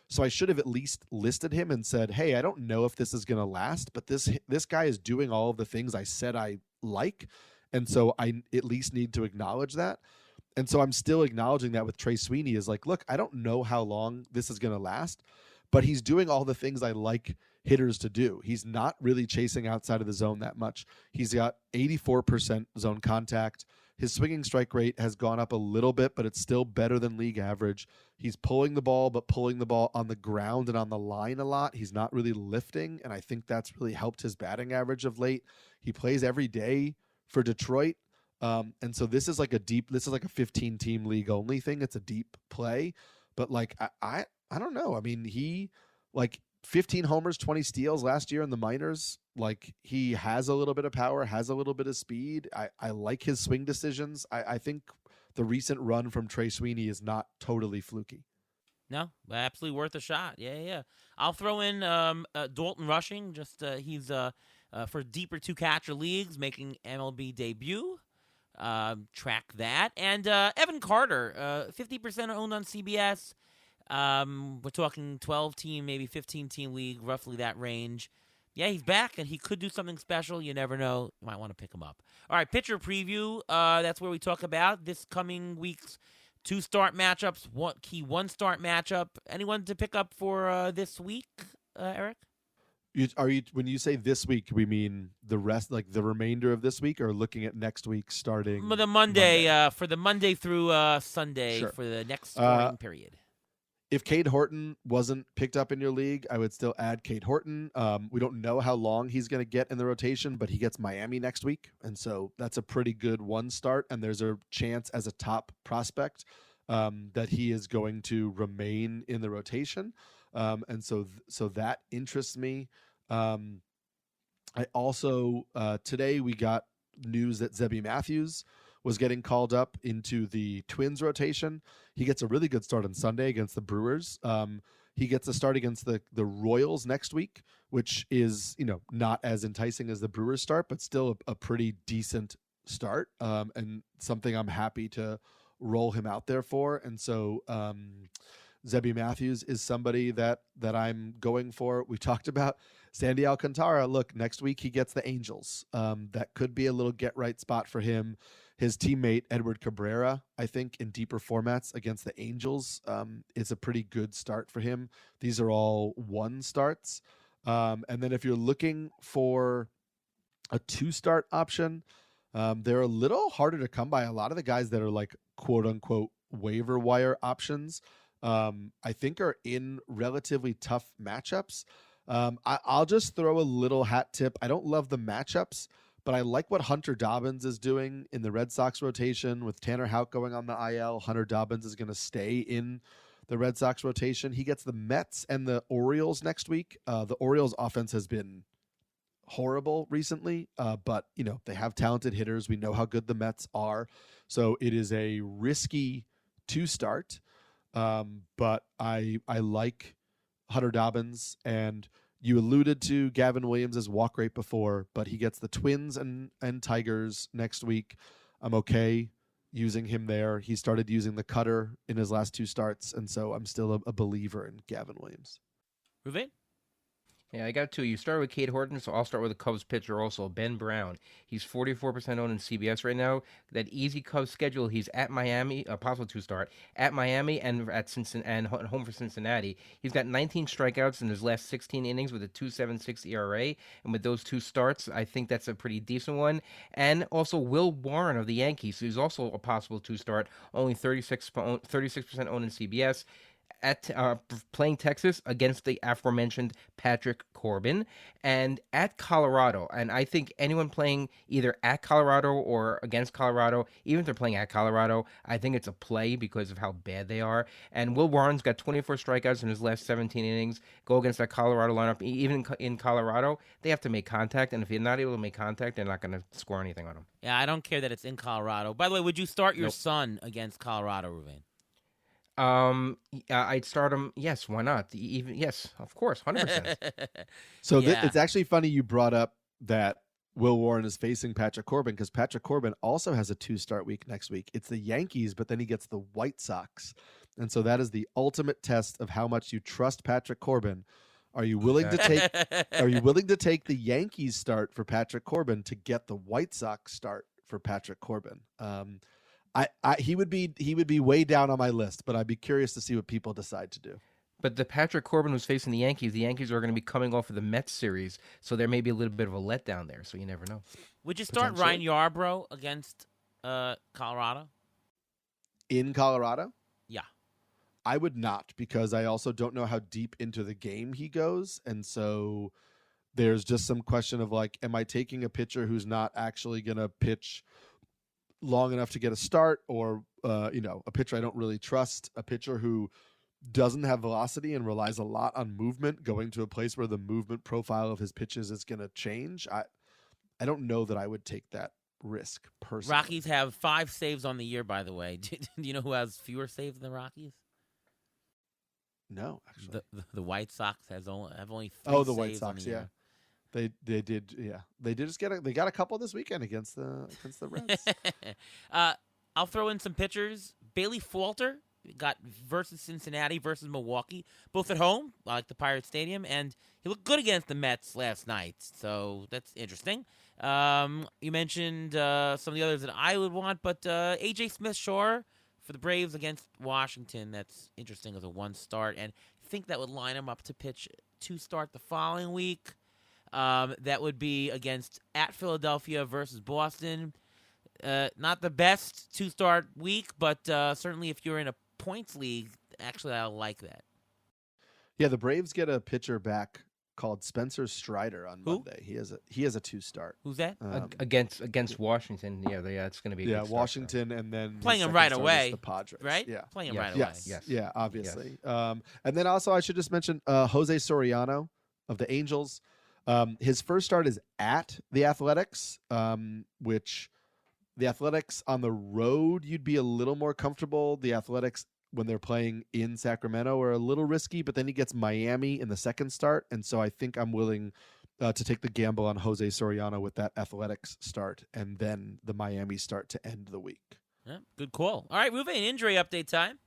So I should have at least listed him and said, hey, I don't know if this is going to last, but this guy is doing all of the things I said I like. And so I at least need to acknowledge that. And so I'm still acknowledging that with Trey Sweeney is like, look, I don't know how long this is going to last, but he's doing all the things I like hitters to do. He's not really chasing outside of the zone that much. He's got 84% zone contact. His swinging strike rate has gone up a little bit, but it's still better than league average. He's pulling the ball, but pulling the ball on the ground and on the line a lot. He's not really lifting, and I think that's really helped his batting average of late. He plays every day for Detroit. And so this is like a 15-team league only thing. It's a deep play, but like I'm I don't know. I mean, he like 15 homers, 20 steals last year in the minors. Like he has a little bit of power, has a little bit of speed. I like his swing decisions. I think the recent run from Trey Sweeney is not totally fluky. No, absolutely worth a shot. Yeah. I'll throw in Dalton Rushing. Just he's for deeper two catcher leagues, making MLB debut. Track that. And Evan Carter, 50% owned on CBS. We're talking 12 team, maybe 15 team league, roughly that range. Yeah, he's back, and he could do something special. You never know. You might want to pick him up. All right, pitcher preview. That's where we talk about this coming week's 2 start matchups, one start matchup. Anyone to pick up for this week, Eric? When you say this week, we mean the rest, like the remainder of this week, or looking at next week starting The Monday. For the Monday through Sunday. Sure. For the next scoring period. If Cade Horton wasn't picked up in your league, I would still add Cade Horton. We don't know how long he's going to get in the rotation, but he gets Miami next week. And so that's a pretty good one start. And there's a chance as a top prospect that he is going to remain in the rotation. And so that interests me. I also, today we got news that Zebby Matthews was getting called up into the Twins rotation. He gets a really good start on Sunday against the Brewers. He gets a start against the Royals next week, which is, not as enticing as the Brewers start, but still a pretty decent start, and something I'm happy to roll him out there for. And so Zebby Matthews is somebody that I'm going for. We talked about Sandy Alcantara. Look, next week he gets the Angels. That could be a little get right spot for him. His teammate, Edward Cabrera, I think in deeper formats against the Angels, is a pretty good start for him. These are all one starts. And then if you're looking for a 2-start option, they're a little harder to come by. A lot of the guys that are like quote unquote waiver wire options, I think are in relatively tough matchups. I'll just throw a little hat tip. I don't love the matchups, but I like what Hunter Dobbins is doing in the Red Sox rotation with Tanner Houck going on the IL. Hunter Dobbins is going to stay in the Red Sox rotation. He gets the Mets and the Orioles next week. The Orioles offense has been horrible recently, but they have talented hitters. We know how good the Mets are. So it is a risky 2-start. But I like Hunter Dobbins, and you alluded to Gavin Williams' walk rate before, but he gets the Twins and Tigers next week. I'm okay using him there. He started using the cutter in his last 2 starts, and so I'm still a believer in Gavin Williams. Ruvain? Yeah, I got 2. You start with Cade Horton, so I'll start with a Cubs pitcher also, Ben Brown. He's 44% owned in CBS right now. That easy Cubs schedule, he's at Miami, a possible 2-start, at Miami and at Cincinnati, and home for Cincinnati. He's got 19 strikeouts in his last 16 innings with a 2.76 ERA, and with those 2 starts, I think that's a pretty decent one. And also Will Warren of the Yankees, who's also a possible 2-start, only 36% owned in CBS. At playing Texas against the aforementioned Patrick Corbin, and at Colorado. And I think anyone playing either at Colorado or against Colorado, even if they're playing at Colorado, I think it's a play because of how bad they are. And Will Warren's got 24 strikeouts in his last 17 innings. Go against that Colorado lineup. Even in Colorado, they have to make contact, and if you're not able to make contact, they're not going to score anything on them. Yeah, I don't care that it's in Colorado. By the way, would you start your Nope. son against Colorado, Ruvain? I'd start him. Yes, why not? Yes, of course, 100%. So Yeah. it's actually funny you brought up that Will Warren is facing Patrick Corbin, because Patrick Corbin also has a 2-start week next week. It's the Yankees, but then he gets the White Sox. And so that is the ultimate test of how much you trust Patrick Corbin. Are you willing to take the Yankees start for Patrick Corbin to get the White Sox start for Patrick Corbin? He would be way down on my list, but I'd be curious to see what people decide to do. But the Patrick Corbin who's facing the Yankees are going to be coming off of the Mets series, so there may be a little bit of a letdown there. So you never know. Would you start Ryan Yarbrough against Colorado? In Colorado? Yeah. I would not, because I also don't know how deep into the game he goes, and so there's just some question of like, am I taking a pitcher who's not actually going to pitch long enough to get a start, or a pitcher I don't really trust, a pitcher who doesn't have velocity and relies a lot on movement, going to a place where the movement profile of his pitches is going to change, I don't know that I would take that risk personally. Rockies have 5 saves on the year, by the way. Do you know who has fewer saves than the Rockies? No, actually. The White Sox have only 3 the saves White Sox, on the year. They did, yeah. They did they got a couple this weekend against the Reds. I'll throw in some pitchers. Bailey Falter got versus Cincinnati versus Milwaukee, both at home, like the Pirate Stadium, and he looked good against the Mets last night, so that's interesting. You mentioned some of the others that I would want, but A.J. Smith-Shore for the Braves against Washington, that's interesting as a 1 start, and I think that would line him up to pitch 2 start the following week. That would be against at Philadelphia versus Boston. Not the best 2-start week, but certainly if you're in a points league, actually I like that. Yeah, the Braves get a pitcher back called Spencer Strider on Who? Monday. He has a 2-start Who's that? Against Washington. Yeah, it's going to be a good start, Washington, and then Playing his him second right start is away, the Padres. right? Yeah. Playing him Yes. right Yes. away. Yes. Yeah, obviously. And then also I should just mention Jose Soriano of the Angels. His first start is at the Athletics, which the Athletics on the road, you'd be a little more comfortable. The Athletics, when they're playing in Sacramento, are a little risky, but then he gets Miami in the second start. And so I think I'm willing to take the gamble on Jose Soriano with that Athletics start and then the Miami start to end the week. Yeah, good call. All right, Ruvain, injury update time.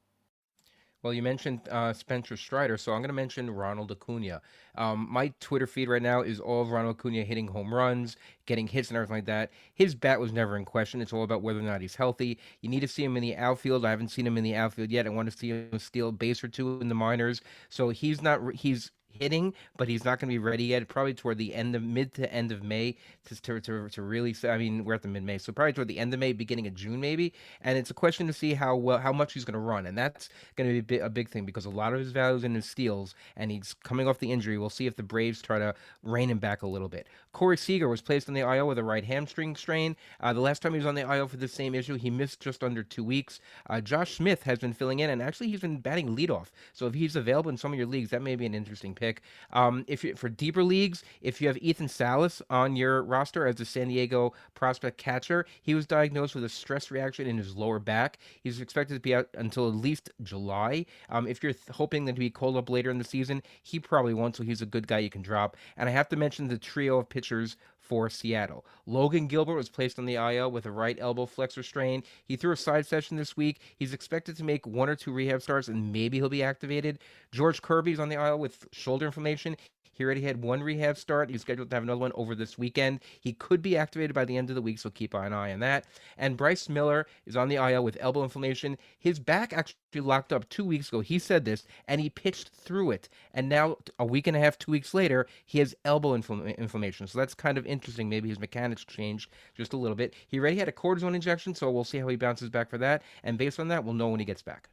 Well, you mentioned Spencer Strider, so I'm going to mention Ronald Acuna. My Twitter feed right now is all of Ronald Acuna hitting home runs, getting hits and everything like that. His bat was never in question. It's all about whether or not he's healthy. You need to see him in the outfield. I haven't seen him in the outfield yet. I want to see him steal a base or 2 in the minors. So he's hitting, but he's not going to be ready yet. Probably toward the mid to end of May to really. I mean, we're at the mid-May, so probably toward the end of May, beginning of June, maybe. And it's a question to see how much he's going to run, and that's going to be a big thing because a lot of his values in his steals, and he's coming off the injury. We'll see if the Braves try to rein him back a little bit. Corey Seager was placed on the IL with a right hamstring strain. The last time he was on the IL for the same issue, he missed just under 2 weeks. Josh Smith has been filling in, and actually he's been batting leadoff. So if he's available in some of your leagues, that may be an interesting pick. For deeper leagues, if you have Ethan Salas on your roster as a San Diego prospect catcher, he was diagnosed with a stress reaction in his lower back. He's expected to be out until at least July. If you're hoping that he'll be called up later in the season, he probably won't, so he's a good guy you can drop. And I have to mention the trio of pitchers for Seattle. Logan Gilbert was placed on the IL with a right elbow flexor strain. He threw a side session this week. He's expected to make 1 or 2 rehab starts, and maybe he'll be activated. George Kirby's on the IL with shoulder inflammation. He already had 1 rehab start. He's scheduled to have another one over this weekend. He could be activated by the end of the week, so keep an eye on that. And Bryce Miller is on the IL with elbow inflammation. His back actually locked up 2 weeks ago. He said this, and he pitched through it. And now, a week and a half, 2 weeks later, he has elbow inflammation. So that's kind of interesting. Maybe his mechanics changed just a little bit. He already had a cortisone injection, so we'll see how he bounces back for that. And based on that, we'll know when he gets back.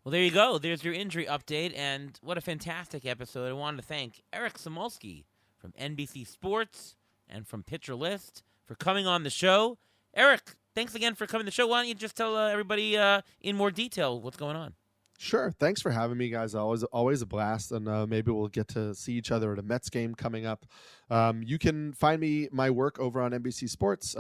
Well, there you go. There's your injury update, and what a fantastic episode. I wanted to thank Eric Samulski from NBC Sports and from Pitcher List for coming on the show. Eric, thanks again for coming on the show. Why don't you just tell everybody in more detail what's going on? Sure. Thanks for having me, guys. Always a blast, and maybe we'll get to see each other at a Mets game coming up. You can find my work over on NBC Sports.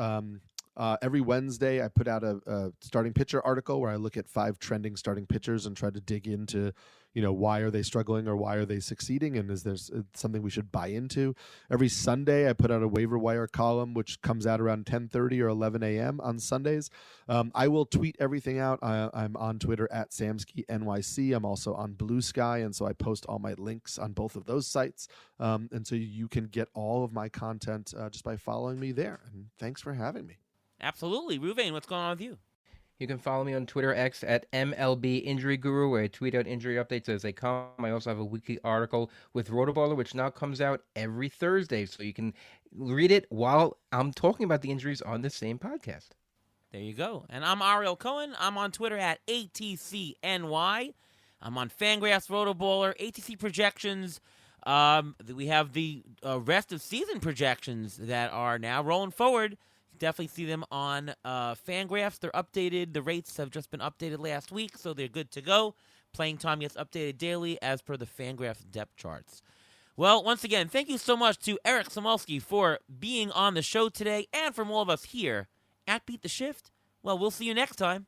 Every Wednesday, I put out a starting pitcher article where I look at 5 trending starting pitchers and try to dig into, why are they struggling or why are they succeeding, and is there something we should buy into? Every Sunday, I put out a waiver wire column, which comes out around 10:30 or 11 a.m. on Sundays. I will tweet everything out. I'm on Twitter at Samulski NYC. I'm also on Blue Sky, and so I post all my links on both of those sites. And so you can get all of my content just by following me there. And thanks for having me. Absolutely. Ruvain, what's going on with you? You can follow me on Twitter X at MLB Injury Guru, where I tweet out injury updates as they come. I also have a weekly article with Rotoballer, which now comes out every Thursday, so you can read it while I'm talking about the injuries on the same podcast. There you go. And I'm Ariel Cohen. I'm on Twitter at ATCNY. I'm on Fangraphs, Rotoballer, ATC projections. We have the rest of season projections that are now rolling forward. Definitely see them on Fangraphs. They're updated. The rates have just been updated last week, so they're good to go. Playing time gets updated daily as per the Fangraphs depth charts. Well, once again, thank you so much to Eric Samulski for being on the show today, and from all of us here at Beat the Shift. Well, we'll see you next time.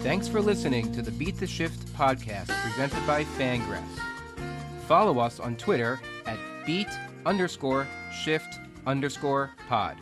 Thanks for listening to the Beat the Shift podcast presented by Fangraphs. Follow us on Twitter at beat_shift_pod.